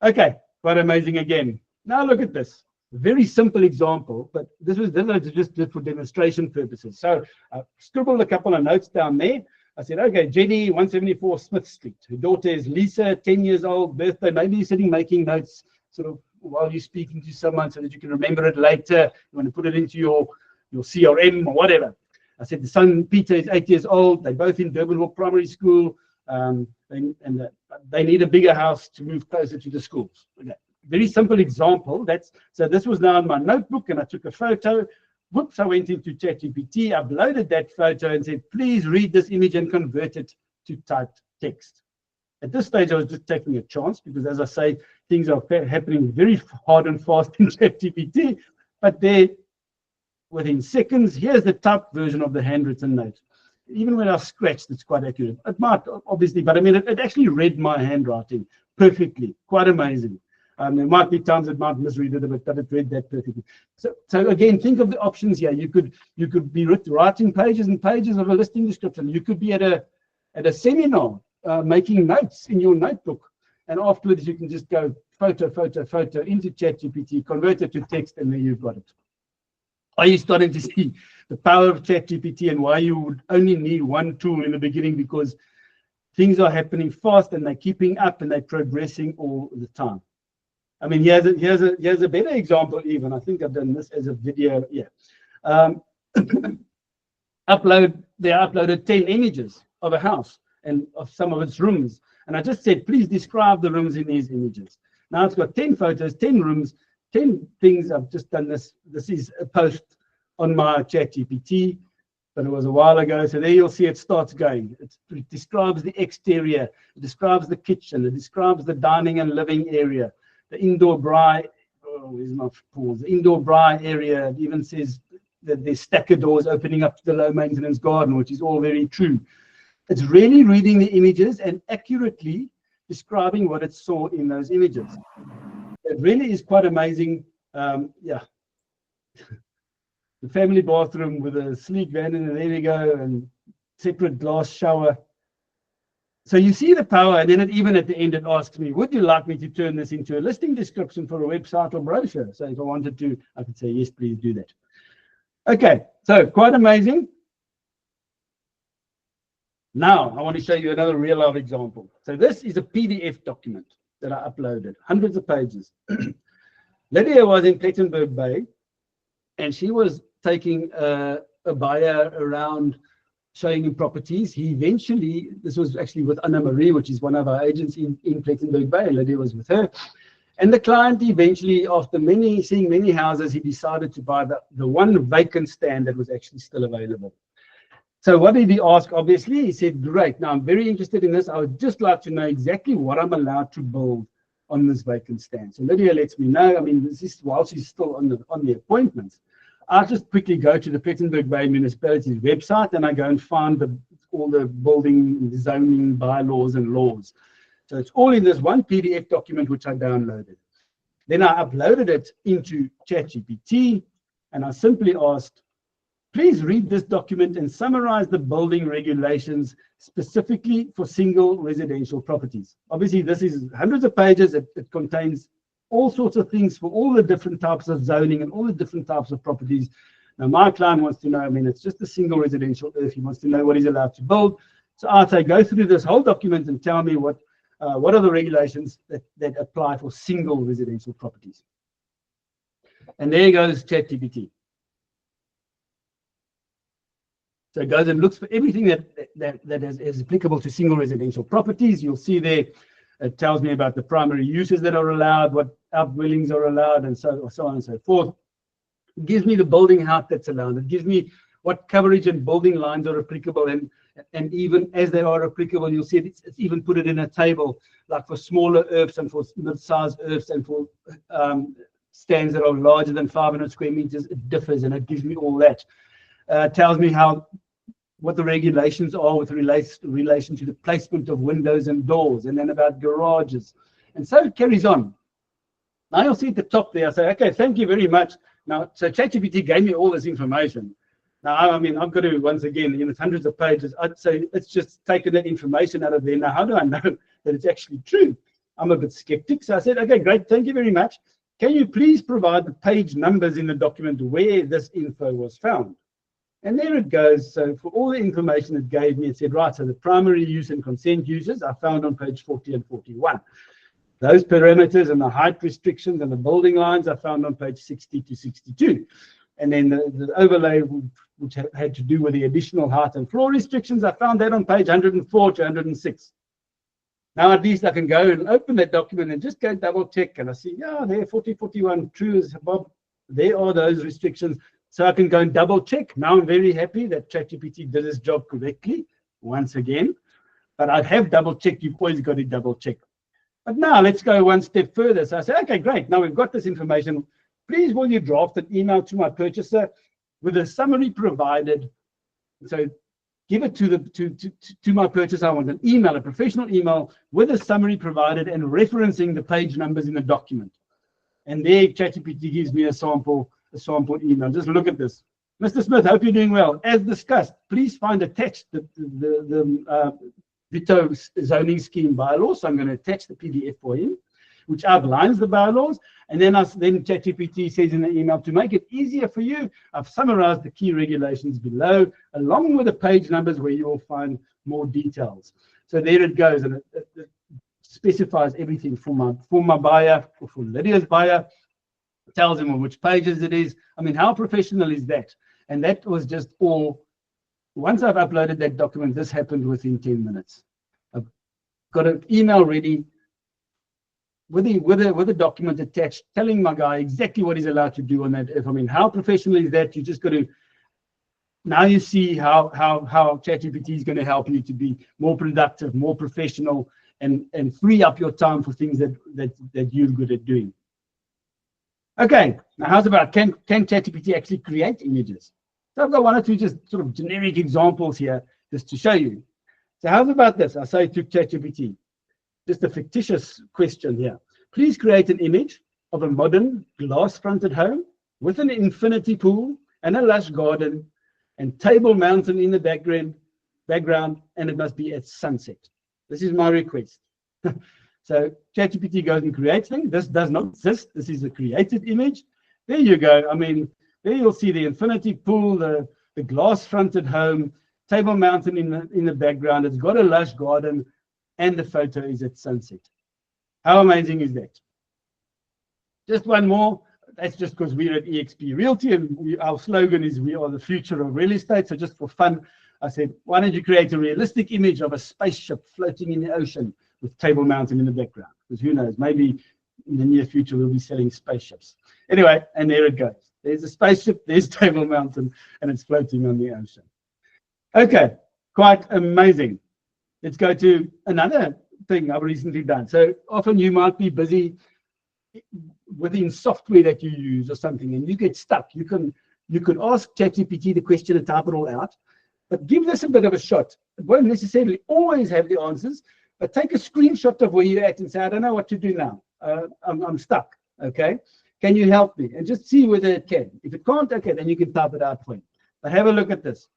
Okay, quite amazing again. Now look at this. Very simple example, but this was just for demonstration purposes. So I scribbled a couple of notes down there. I said, okay, Jenny, 174 Smith Street. Her daughter is Lisa, 10 years old, birthday. Maybe you're sitting making notes sort of while you're speaking to someone so that you can remember it later. You want to put it into your CRM or whatever. I said, the son, Peter, is 8 years old. They're both in Durbanville Primary School. They need a bigger house to move closer to the schools. Okay. Very simple example. So this was now in my notebook, and I took a photo. Whoops, I went into ChatGPT, uploaded that photo and said, please read this image and convert it to typed text. At this stage, I was just taking a chance because, as I say, things are happening very hard and fast in ChatGPT. But there, within seconds, here's the typed version of the handwritten note. Even when I scratched, it's quite accurate. It might, obviously, but I mean, it actually read my handwriting perfectly. Quite amazing. There might be times it might misread it a bit, but it read that perfectly. So again, think of the options here. You could be writing pages and pages of a listing description. You could be at a seminar making notes in your notebook, and afterwards you can just go photo into ChatGPT, convert it to text, and there you've got it. Are you starting to see the power of ChatGPT and why you would only need one tool in the beginning? Because things are happening fast and they're keeping up and they're progressing all the time. I mean, here's a better example even. I think I've done this as a video. Yeah. They uploaded 10 images of a house and of some of its rooms. And I just said, please describe the rooms in these images. Now it's got 10 photos, 10 rooms, 10 things. I've just done this. This is a post on my ChatGPT, but it was a while ago. So there you'll see it starts going. It describes the exterior. It describes the kitchen. It describes the dining and living area. The indoor braai, where's my pause? The indoor braai area. It even says that there's stacker doors opening up to the low maintenance garden, which is all very true. It's really reading the images and accurately describing what it saw in those images. It really is quite amazing. Yeah. The family bathroom with a sleek vanity, and there we go, and separate glass shower. So you see the power, and then even at the end, it asks me, would you like me to turn this into a listing description for a website or brochure? So if I wanted to, I could say, yes, please do that. Okay, so quite amazing. Now, I want to show you another real-life example. So this is a PDF document that I uploaded, hundreds of pages. Lydia was in Plettenberg Bay, and she was taking a buyer around showing him properties. He eventually, this was actually with Anna Marie, which is one of our agents in Plettenberg Bay, and Lydia was with her. And the client eventually, after seeing many houses, he decided to buy the one vacant stand that was actually still available. So what did he ask? Obviously, he said, great, now I'm very interested in this. I would just like to know exactly what I'm allowed to build on this vacant stand. So Lydia lets me know. I mean, this is while she's still on the appointments. I'll just quickly go to the Plettenberg Bay Municipality's website and I go and find all the building, zoning, bylaws and laws. So it's all in this one PDF document, which I downloaded. Then I uploaded it into ChatGPT and I simply asked, please read this document and summarize the building regulations specifically for single residential properties. Obviously, this is hundreds of pages. It contains all sorts of things for all the different types of zoning and all the different types of properties. Now, my client wants to know, I mean, it's just a single residential earth. He wants to know what he's allowed to build. So I'd say go through this whole document and tell me what are the regulations that apply for single residential properties. And there goes ChatGPT. So it goes and looks for everything that is applicable to single residential properties. You'll see there, it tells me about the primary uses that are allowed, what outbuildings are allowed, and so on and so forth. It gives me the building height that's allowed. It gives me what coverage and building lines are applicable, and even as they are applicable, you'll see it's even put it in a table, like for smaller earths and for mid-sized earths and for stands that are larger than 500 square meters. It differs, and it gives me all that. Tells me what the regulations are with relation to the placement of windows and doors, and then about garages. And so it carries on. Now you'll see at the top there, I say, okay, thank you very much. Now, so ChatGPT gave me all this information. Now, I mean, I've got to, once again, it's hundreds of pages. I'd say it's just taken that information out of there. Now, how do I know that it's actually true? I'm a bit skeptic. So I said, okay, great. Thank you very much. Can you please provide the page numbers in the document where this info was found? And there it goes. So for all the information it gave me, it said, right, so the primary use and consent uses are found on page 40 and 41. Those parameters and the height restrictions and the building lines are found on page 60 to 62. And then the overlay, which had to do with the additional height and floor restrictions, I found that on page 104 to 106. Now, at least I can go and open that document and just go double check. And I see, yeah, there, 40, 41, true as Bob. There are those restrictions. So I can go and double check. Now I'm very happy that ChatGPT did its job correctly, once again. But I have double checked. You've always got to double check. But now let's go one step further. So I say, okay, great. Now we've got this information. Please, will you draft an email to my purchaser with a summary provided? So give it to my purchaser. I want an email, a professional email with a summary provided and referencing the page numbers in the document. And there, ChatGPT gives me a sample email. Just look at this. Mr. Smith, hope you're doing well. As discussed, please find attached the Vito zoning scheme bylaws. So I'm going to attach the PDF for him, which outlines the bylaws. And then ChatGPT says in the email, to make it easier for you, I've summarized the key regulations below, along with the page numbers where you will find more details. So there it goes, and it specifies everything for my buyer, or for Lydia's buyer. It tells him on which pages it is. I mean, how professional is that? And that was just all. Once I've uploaded that document, this happened within 10 minutes. I've got an email ready with a document attached, telling my guy exactly what he's allowed to do on that. I mean, how professional is that? You just got to. Now you see how ChatGPT is going to help you to be more productive, more professional, and free up your time for things that you're good at doing. Okay, now how's about, can ChatGPT actually create images? So I've got one or two just sort of generic examples here just to show you. So how's about this? I say to ChatGPT, just a fictitious question here. Please create an image of a modern glass-fronted home with an infinity pool and a lush garden and Table Mountain in the background, and it must be at sunset. This is my request. So ChatGPT goes and creates things. This does not exist. This is a created image. There you go. I mean, there you'll see the infinity pool, the glass-fronted home, Table Mountain in the background. It's got a lush garden, and the photo is at sunset. How amazing is that? Just one more. That's just because we're at EXP Realty, and our slogan is we are the future of real estate. So just for fun, I said, why don't you create a realistic image of a spaceship floating in the ocean with Table Mountain in the background? Because who knows, maybe in the near future we'll be selling spaceships. Anyway, and there it goes. There's a spaceship, there's Table Mountain, and it's floating on the ocean. Okay, quite amazing. Let's go to another thing I've recently done. So often you might be busy within software that you use or something, and you get stuck. You could ask ChatGPT the question and type it all out, but give this a bit of a shot. It won't necessarily always have the answers, but take a screenshot of where you're at and say, I don't know what to do now. I'm stuck. Okay, can you help me? And just see whether it can. If it can't, okay, then you can type it out for you. But have a look at this.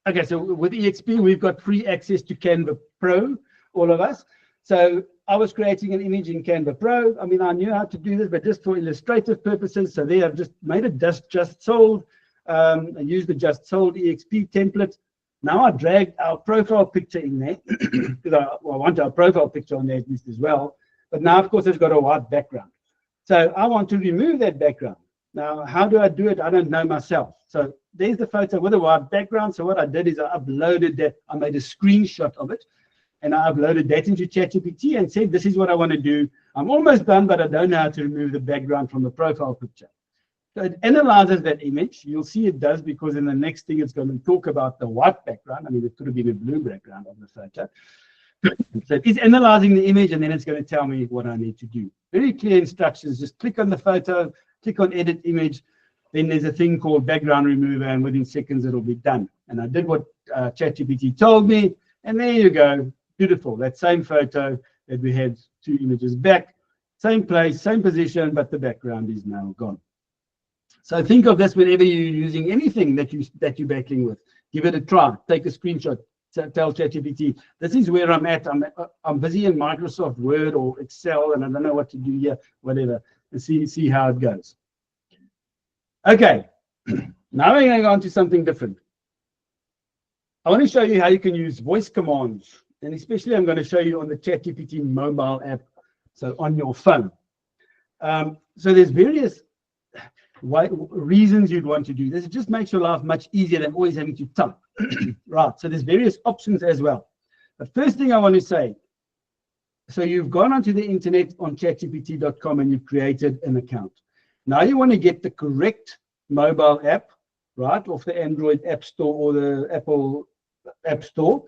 Okay, so with EXP, we've got free access to Canva Pro, all of us. So I was creating an image in Canva Pro. I mean, I knew how to do this, but just for illustrative purposes. So there I've just made it just sold. I used the just sold EXP template. Now I dragged our profile picture in there because I want our profile picture on there at least as well. But now, of course, it's got a white background. So I want to remove that background. Now, how do I do it? I don't know myself. So there's the photo with a white background. So what I did is I uploaded that. I made a screenshot of it, and I uploaded that into ChatGPT and said, this is what I want to do. I'm almost done, but I don't know how to remove the background from the profile picture. So it analyzes that image. You'll see it does, because in the next thing it's going to talk about the white background. I mean, it could have been a blue background of the photo. So it's analyzing the image, and then it's going to tell me what I need to do. Very clear instructions. Just click on the photo, click on edit image. Then there's a thing called background remover, and within seconds it'll be done. And I did what ChatGPT told me, and there you go. Beautiful. That same photo that we had 2 images back, same place, same position, but the background is now gone. So think of this whenever you're using anything that you're battling with. Give it a try. Take a screenshot. Tell ChatGPT, this is where I'm at. I'm busy in Microsoft Word or Excel, and I don't know what to do here, whatever. And see how it goes. Okay, now we're going to go on to something different. I want to show you how you can use voice commands, and especially I'm going to show you on the ChatGPT mobile app, so on your phone. So there's various reasons you'd want to do this. It just makes your life much easier than always having to type. Right, so there's various options as well. But first thing I want to say, so you've gone onto the internet on chatgpt.com and you've created an account. Now you want to get the correct mobile app, right, off the Android App Store or the Apple App Store.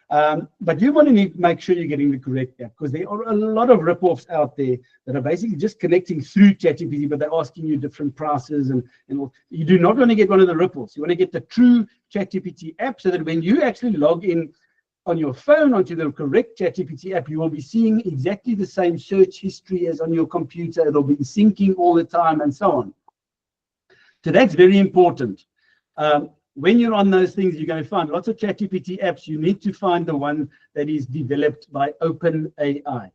But you want to make sure you're getting the correct app, because there are a lot of rip-offs out there that are basically just connecting through ChatGPT, but they're asking you different prices and all. You do not want to get one of the rip-offs. You want to get the true ChatGPT app, so that when you actually log in on your phone onto the correct ChatGPT app, you will be seeing exactly the same search history as on your computer. It'll be syncing all the time and so on. So that's very important. When you're on those things, you're going to find lots of ChatGPT apps. You need to find the one that is developed by OpenAI.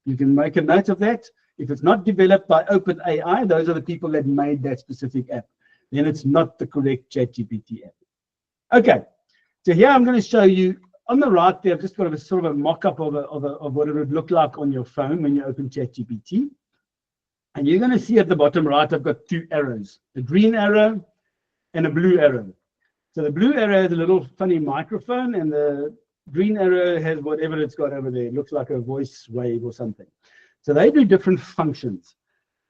You can make a note of that. If it's not developed by OpenAI, those are the people that made that specific app. Then it's not the correct ChatGPT app. Okay, so here I'm going to show you on the right there. I've just got a sort of a mock-up of what it would look like on your phone when you open ChatGPT. And you're going to see at the bottom right, I've got two arrows, a green arrow and a blue arrow. So the blue arrow has a little funny microphone, and the green arrow has whatever it's got over there. It looks like a voice wave or something. So they do different functions.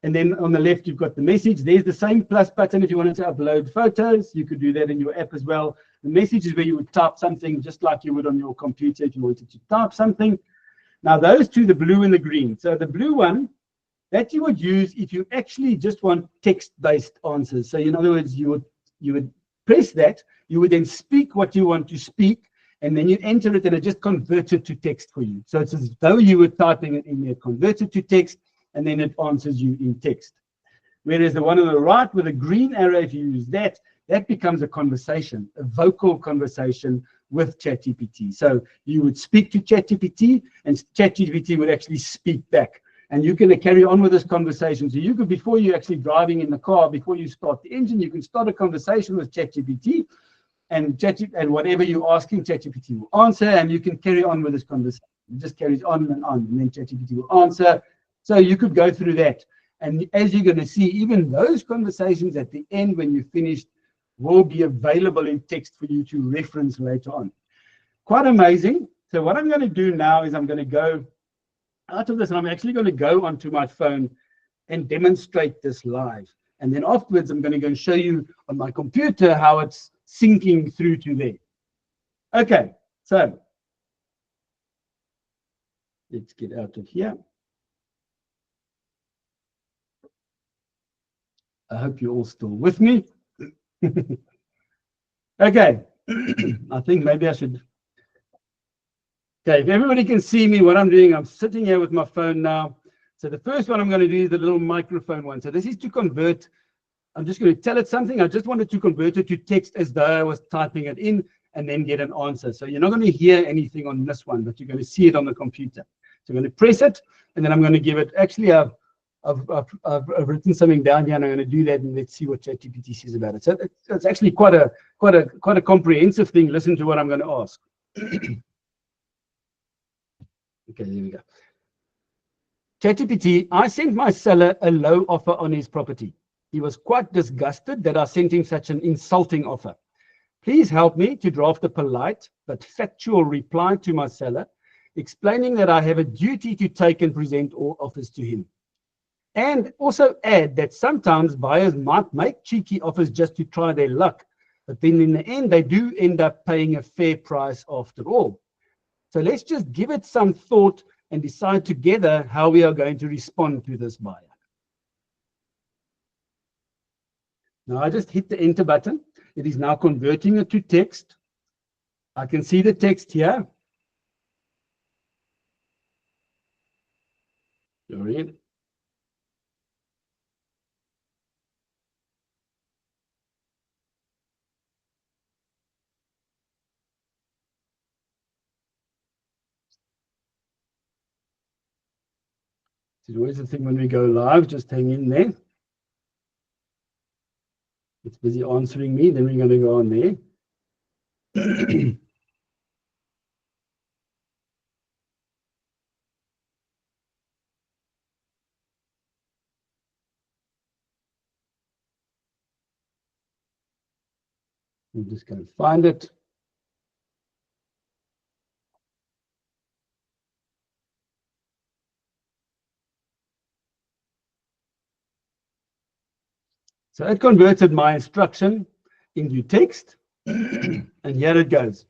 And then on the left, you've got the message. There's the same plus button if you wanted to upload photos. You could do that in your app as well. The message is where you would type something just like you would on your computer if you wanted to type something. Now those two, the blue and the green. So the blue one, that you would use if you actually just want text-based answers. So in other words, you would press that, you would then speak what you want to speak, and then you enter it and it just converts it to text for you. So it's as though you were typing it in there, convert it to text, and then it answers you in text. Whereas the one on the right with a green arrow, if you use that, that becomes a conversation, a vocal conversation with ChatGPT. So you would speak to ChatGPT and ChatGPT would actually speak back. And you can carry on with this conversation. So you could, before you're actually driving in the car, before you start the engine, you can start a conversation with ChatGPT, and whatever you're asking, ChatGPT will answer, and you can carry on with this conversation. It just carries on, and then ChatGPT will answer. So you could go through that. And as you're going to see, even those conversations at the end, when you're finished, will be available in text for you to reference later on. Quite amazing. So what I'm going to do now is I'm going to go out of this, and I'm actually going to go onto my phone and demonstrate this live. And then afterwards, I'm going to go and show you on my computer how it's syncing through to there. Okay, so let's get out of here. I hope you're all still with me. Okay, I think maybe I should. Okay, if everybody can see me, what I'm doing, I'm sitting here with my phone now. So the first one I'm going to do is the little microphone one. So this is to convert. I'm just going to tell it something. I just wanted to convert it to text as though I was typing it in and then get an answer. So you're not going to hear anything on this one, but you're going to see it on the computer. So I'm going to press it, and then I'm going to give it. Actually, I've written something down here, and I'm going to do that, and let's see what ChatGPT says about it. So it's actually quite a comprehensive thing. Listen to what I'm going to ask. Okay, there we go. ChatGPT, I sent my seller a low offer on his property. He was quite disgusted that I sent him such an insulting offer. Please help me to draft a polite but factual reply to my seller, explaining that I have a duty to take and present all offers to him. And also add that sometimes buyers might make cheeky offers just to try their luck, but then in the end, they do end up paying a fair price after all. So let's just give it some thought and decide together how we are going to respond to this buyer. Now I just hit the enter button. It is now converting it to text. I can see the text here. Sorry. It's always the thing when we go live, just hang in there. It's busy answering me, then we're going to go on there. I'm just going to find it. So it converted my instruction into text, and here it goes.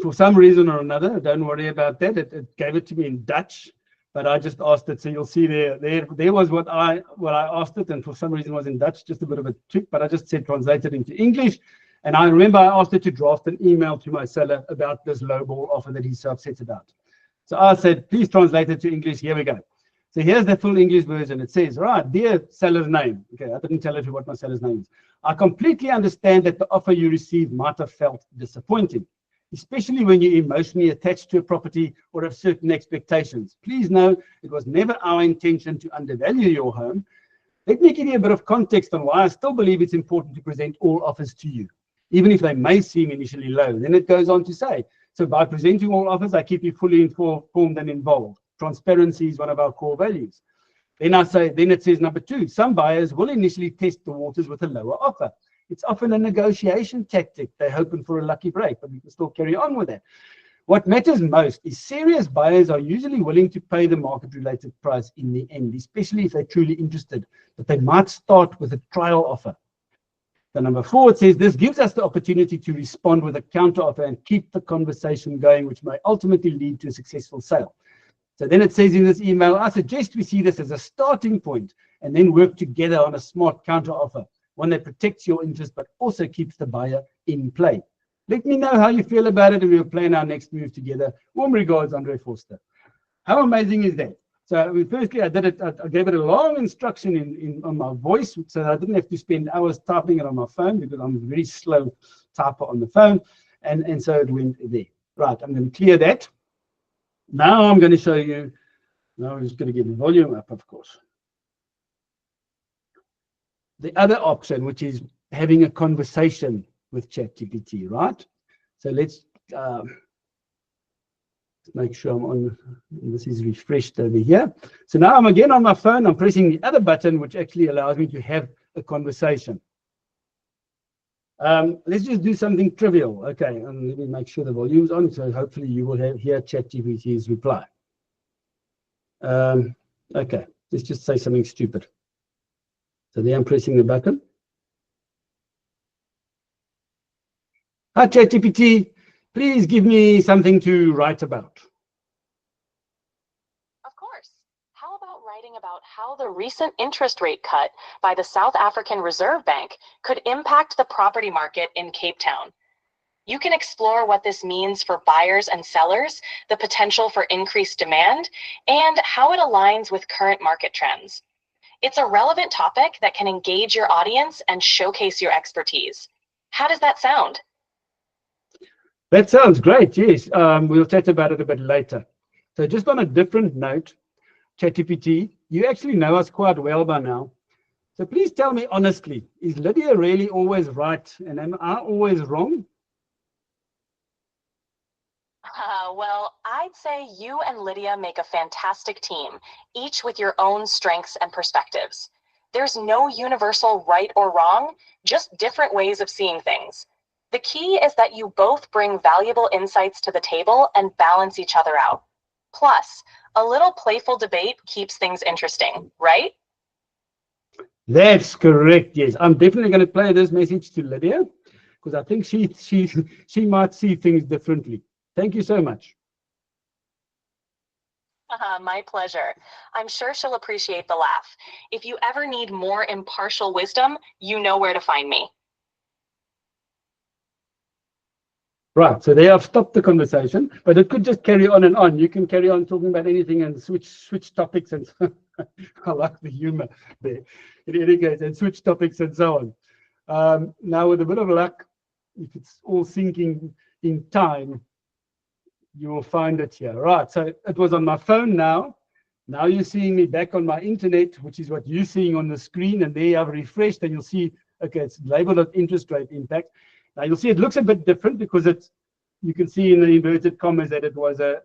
For some reason or another, don't worry about that. It gave it to me in Dutch, but I just asked it. So you'll see there was what I asked it, and for some reason it was in Dutch, just a bit of a trick, but I just said translate it into English. And I remember I asked it to draft an email to my seller about this lowball offer that he's so upset about. So I said, please translate it to English. Here we go. So here's the full English version. It says, right, dear seller's name. Okay, I didn't tell you what my seller's name is. I completely understand that the offer you received might have felt disappointing, especially when you're emotionally attached to a property or have certain expectations. Please know it was never our intention to undervalue your home. Let me give you a bit of context on why I still believe it's important to present all offers to you, even if they may seem initially low. Then it goes on to say, so by presenting all offers, I keep you fully informed and involved. Transparency is one of our core values. Then it says number 2, some buyers will initially test the waters with a lower offer. It's often a negotiation tactic. They're hoping for a lucky break, but we can still carry on with that. What matters most is serious buyers are usually willing to pay the market-related price in the end, especially if they're truly interested, but they might start with a trial offer. The number 4, it says this gives us the opportunity to respond with a counter offer and keep the conversation going, which may ultimately lead to a successful sale. So then it says in this email, I suggest we see this as a starting point and then work together on a smart counter offer, one that protects your interest but also keeps the buyer in play. Let me know how you feel about it and we'll plan our next move together. Warm regards, Andre Vorster. How amazing is that? So firstly, I gave it a long instruction on my voice, so I didn't have to spend hours typing it on my phone because I'm a very slow typer on the phone. And so it went there. Right, I'm going to clear that. Now I'm going to show you, now I'm just going to get the volume up, of course. The other option, which is having a conversation with ChatGPT, right? So let's make sure I'm on, this is refreshed over here. So now I'm again on my phone, I'm pressing the other button, which actually allows me to have a conversation. Let's just do something trivial. Okay, and let me make sure the volume's on, so hopefully you will hear ChatGPT's reply. Okay, let's just say something stupid. So there I'm pressing the button. Hi ChatGPT, please give me something to write about. Of course. How about writing about how the recent interest rate cut by the South African Reserve Bank could impact the property market in Cape Town? You can explore what this means for buyers and sellers, the potential for increased demand, and how it aligns with current market trends. It's a relevant topic that can engage your audience and showcase your expertise. How does that sound? That sounds great, yes. We'll chat about it a bit later. So just on a different note, ChatGPT, you actually know us quite well by now. So please tell me honestly, is Lydia really always right and am I always wrong? Well, I'd say you and Lydia make a fantastic team, each with your own strengths and perspectives. There's no universal right or wrong, just different ways of seeing things. The key is that you both bring valuable insights to the table and balance each other out. Plus, a little playful debate keeps things interesting, right? That's correct, yes. I'm definitely going to play this message to Lydia because I think she might see things differently. Thank you so much. My pleasure. I'm sure she'll appreciate the laugh. If you ever need more impartial wisdom, you know where to find me. Right, so there I've stopped the conversation, but it could just carry on and on. You can carry on talking about anything and switch topics, and I like the humor there. In any case, and switch topics and so on. Now, with a bit of luck, if it's all syncing in time, you will find it here. Right, so it was on my phone now. Now you're seeing me back on my internet, which is what you're seeing on the screen, and there I've refreshed, and you'll see, okay, it's labeled as interest rate impact. Now you'll see it looks a bit different because it's, you can see in the inverted commas that it was a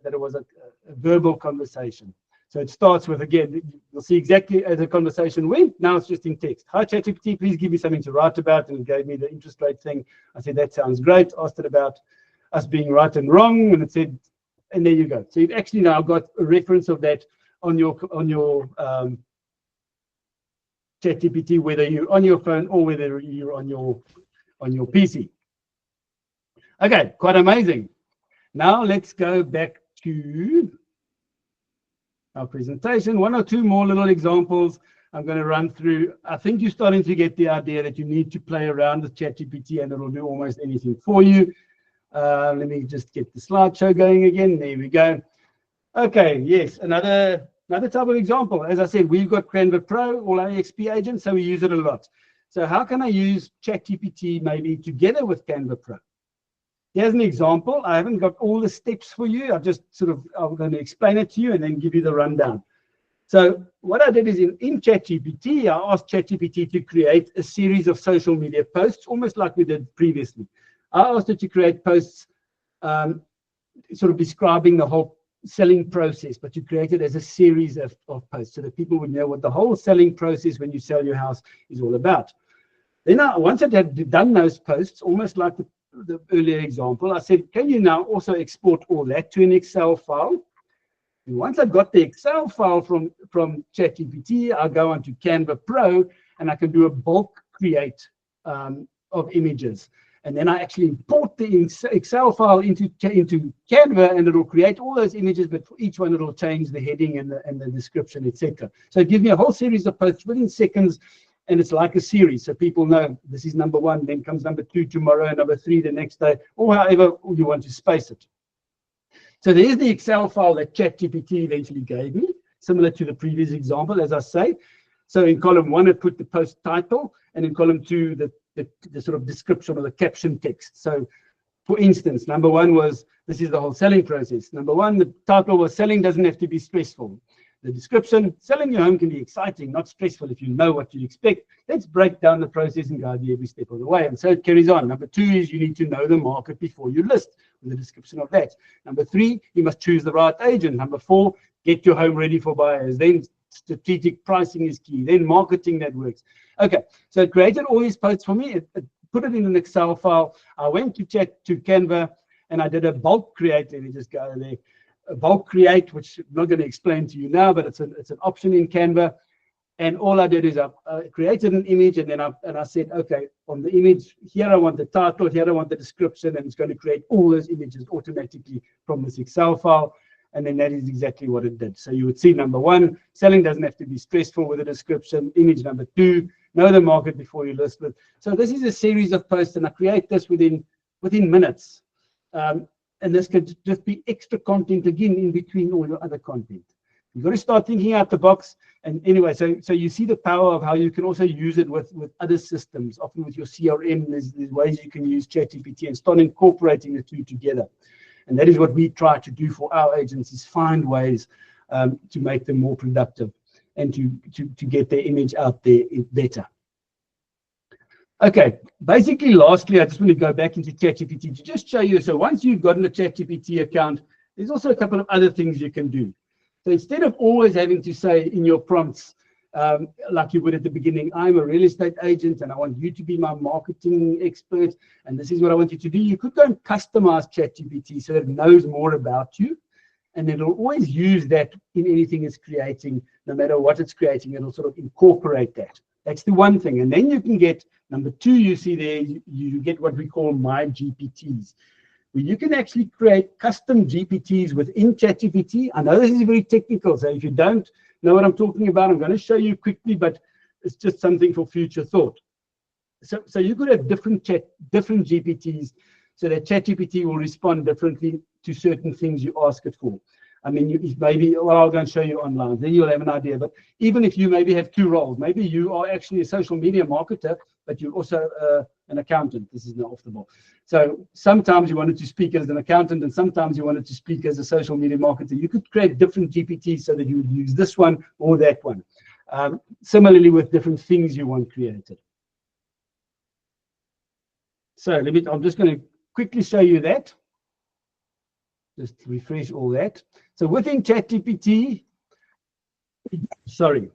verbal conversation. So it starts with, again, you'll see exactly as the conversation went. Now it's just in text. Hi, ChatGPT, please give me something to write about, and it gave me the interest rate thing. I said, that sounds great. Asked it about us being right and wrong, and it said, and there you go. So you've actually now got a reference of that on your ChatGPT, whether you're on your phone or whether you're on your PC. Okay, quite amazing. Now let's go back to our presentation. One or two more little examples I'm going to run through. I think you're starting to get the idea that you need to play around with ChatGPT and it'll do almost anything for you. Let me just get the slideshow going again. There we go. Okay, yes, another type of example. As I said, we've got Canva Pro, all our XP agents, so we use it a lot. So how can I use ChatGPT maybe together with Canva Pro? Here's an example. I haven't got all the steps for you. I'm going to explain it to you and then give you the rundown. So what I did is in ChatGPT, I asked ChatGPT to create a series of social media posts, almost like we did previously. I asked it to create posts sort of describing the whole selling process, but to create it as a series of posts so that people would know what the whole selling process when you sell your house is all about. Then once I had done those posts, almost like the earlier example, I said, can you now also export all that to an Excel file? And once I got the Excel file from ChatGPT, I'll go onto Canva Pro and I can do a bulk create of images. And then I actually import the Excel file into Canva, and it'll create all those images, but for each one it'll change the heading and the description, etc. So it gives me a whole series of posts within seconds. And it's like a series, so people know this is number one, then comes number two tomorrow, and number three the next day, or however you want to space it. So there's the Excel file that ChatGPT eventually gave me, similar to the previous example, as I say. So in column one, it put the post title, and in column two, the sort of description or the caption text. So for instance, number one was, this is the whole selling process. Number one, the title was, selling doesn't have to be stressful. The description, selling your home can be exciting, not stressful if you know what you expect. Let's break down the process and guide you every step of the way. And so it carries on. Number two is you need to know the market before you list, with a description of that. Number three, you must choose the right agent. Number four, get your home ready for buyers. Then strategic pricing is key. Then marketing that works. Okay, so it created all these posts for me. It put it in an Excel file. I went to Canva and I did a bulk create. Let me just go there. A bulk create, which I'm not going to explain to you now, but it's an option in Canva. And all I did is I created an image, and then I said, okay, on the image here I want the title, here I want the description, and it's going to create all those images automatically from this Excel file. And then that is exactly what it did. So you would see number one, selling doesn't have to be stressful with a description. Image number two, know the market before you list it. So this is a series of posts, and I create this within minutes. And this could just be extra content again in between all your other content. You've got to start thinking out the box. And anyway, so you see the power of how you can also use it with other systems. Often with your CRM, there's ways you can use ChatGPT and start incorporating the two together. And that is what we try to do for our agents, is find ways to make them more productive and to get their image out there better. Okay, basically, lastly, I just want to go back into ChatGPT to just show you. So once you've gotten a ChatGPT account, there's also a couple of other things you can do. So instead of always having to say in your prompts, like you would at the beginning, I'm a real estate agent and I want you to be my marketing expert, and this is what I want you to do, you could go and customize ChatGPT so that it knows more about you, and it'll always use that in anything it's creating. No matter what it's creating, it'll sort of incorporate that. That's the one thing. And then you can get, number two, you see there, you get what we call My GPTs, where you can actually create custom GPTs within ChatGPT. I know this is very technical, so if you don't know what I'm talking about, I'm going to show you quickly, but it's just something for future thought. So you could have different GPTs so that ChatGPT will respond differently to certain things you ask it for. I mean, maybe, well, I'll go and show you online, then you'll have an idea. But even if you maybe have two roles, maybe you are actually a social media marketer, but you're also an accountant. This is not off the ball. So sometimes you wanted to speak as an accountant, and sometimes you wanted to speak as a social media marketer. You could create different GPTs so that you would use this one or that one. Similarly with different things you want created. So I'm just going to quickly show you that. Just refresh all that. So within ChatGPT, sorry,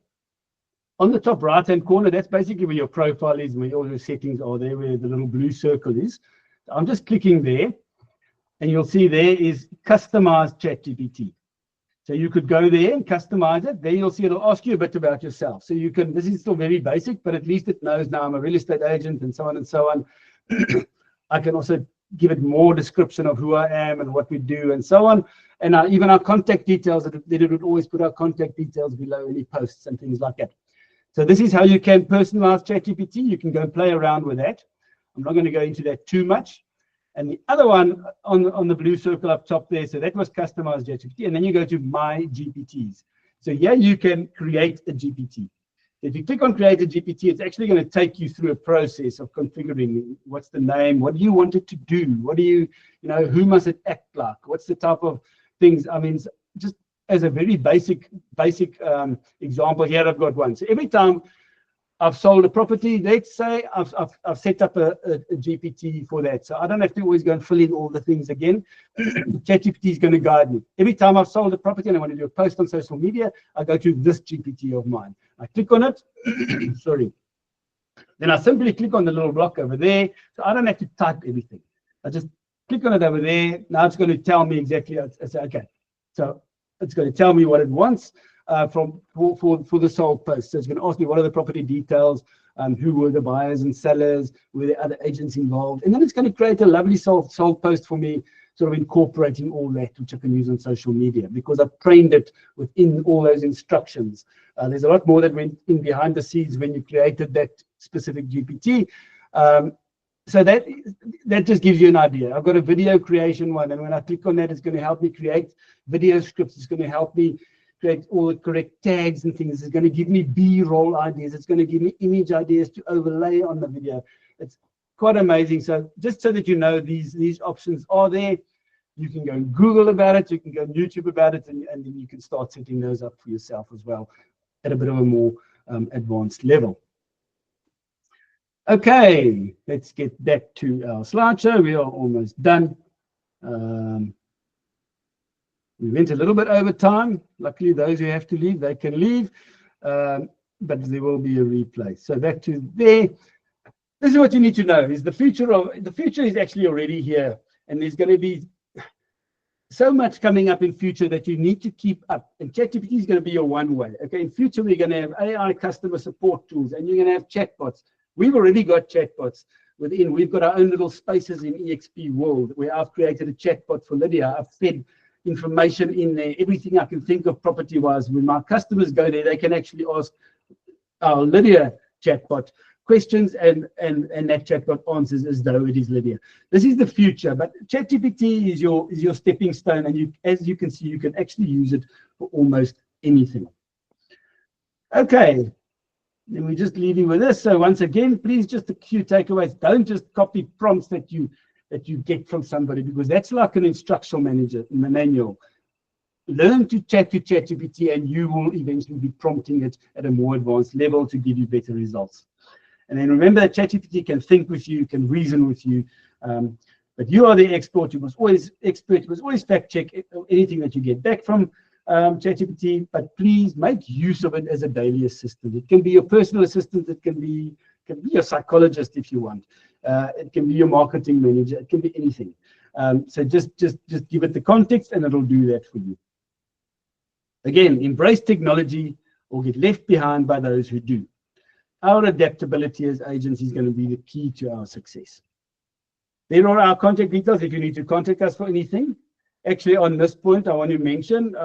on the top right-hand corner, that's basically where your profile is, where all your settings are there, where the little blue circle is. So I'm just clicking there, and you'll see there is Customize ChatGPT. So you could go there and customize it. Then you'll see it'll ask you a bit about yourself. So you can, this is still very basic, but at least it knows now I'm a real estate agent and so on and so on. I can also give it more description of who I am and what we do and so on. And even our contact details, it would always put our contact details below any posts and things like that. So this is how you can personalize ChatGPT. You can go and play around with that. I'm not going to go into that too much. And the other one on the blue circle up top there, so that was customized ChatGPT. And then you go to My GPTs. So here you can create a GPT. If you click on create a GPT, it's actually going to take you through a process of configuring what's the name, what do you want it to do, what do you who must it act like, what's the type of things. I mean, just as a very basic example here, I've got one. So every time I've sold a property, let's say I've set up a GPT for that. So I don't have to always go and fill in all the things again. ChatGPT is going to guide me. Every time I've sold a property and I want to do a post on social media, I go to this GPT of mine. I click on it. Sorry. Then I simply click on the little block over there. So I don't have to type everything. I just click on it over there. Now it's going to tell me exactly. I say, okay. So it's going to tell me what it wants. For the sold post. So it's going to ask me what are the property details, who were the buyers and sellers, were there other agents involved, and then it's going to create a lovely sold post for me, sort of incorporating all that, which I can use on social media because I've trained it within all those instructions. There's a lot more that went in behind the scenes when you created that specific GPT. So that just gives you an idea. I've got a video creation one, and when I click on that, it's going to help me create video scripts. It's going to help me create all the correct tags and things. It's going to give me B-roll ideas. It's going to give me image ideas to overlay on the video. It's quite amazing. So just so that you know, these options are there. You can go and Google about it. You can go on YouTube about it, and then you can start setting those up for yourself as well at a bit of a more advanced level. Okay, let's get back to our slideshow. We are almost done. We went a little bit over time. Luckily, those who have to leave, they can leave, but there will be a replay. So back to there. This is what you need to know: is the future is actually already here, and there's going to be so much coming up in future that you need to keep up. And ChatGPT is going to be your one way. Okay, in future we're going to have AI customer support tools, and you're going to have chatbots. We've already got chatbots within. We've got our own little spaces in EXP World where I've created a chatbot for Lydia. I've fed information in there, everything I can think of property-wise. When my customers go there, they can actually ask our Lydia chatbot questions, and that chatbot answers as though it is Lydia. This is the future, but ChatGPT is your stepping stone, and as you can see, you can actually use it for almost anything. Okay, then we just leave you with this. So once again, please, just a few takeaways. Don't just copy prompts that you get from somebody, because that's like an instructional manual. Learn to chat to ChatGPT, and you will eventually be prompting it at a more advanced level to give you better results. And then remember that ChatGPT can think with you, can reason with you, but you are the expert. You must always fact check anything that you get back from ChatGPT. But please make use of it as a daily assistant. It can be your personal assistant. It can be your psychologist if you want. It can be your marketing manager. It can be anything. So just give it the context, and it'll do that for you. Again, embrace technology or get left behind by those who do. Our adaptability as agents is going to be the key to our success. There are our contact details if you need to contact us for anything. Actually, on this point, I want to mention,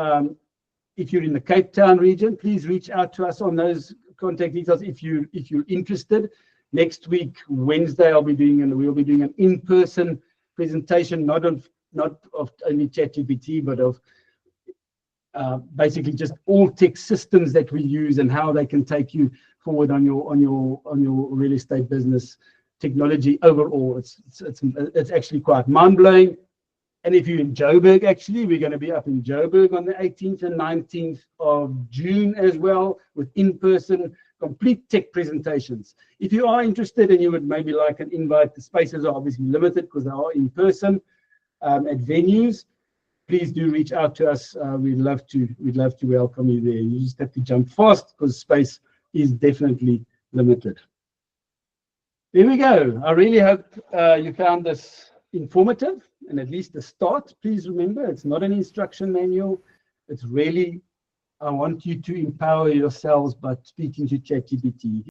if you're in the Cape Town region, please reach out to us on those contact details if you're interested. Next week, Wednesday, we'll be doing an in-person presentation, not of only ChatGPT, but of basically just all tech systems that we use and how they can take you forward on your real estate business technology overall. It's actually quite mind-blowing. And if you're in Joburg, actually, we're going to be up in Joburg on the 18th and 19th of June as well, with in-person complete tech presentations. If you are interested and you would maybe like an invite, the spaces are obviously limited because they are in person at venues. Please do reach out to us. We'd love to welcome you there. You just have to jump fast because space is definitely limited. There we go. I really hope you found this informative and at least the start. Please remember, it's not an instruction manual. It's really, I want you to empower yourselves by speaking to ChatGPT.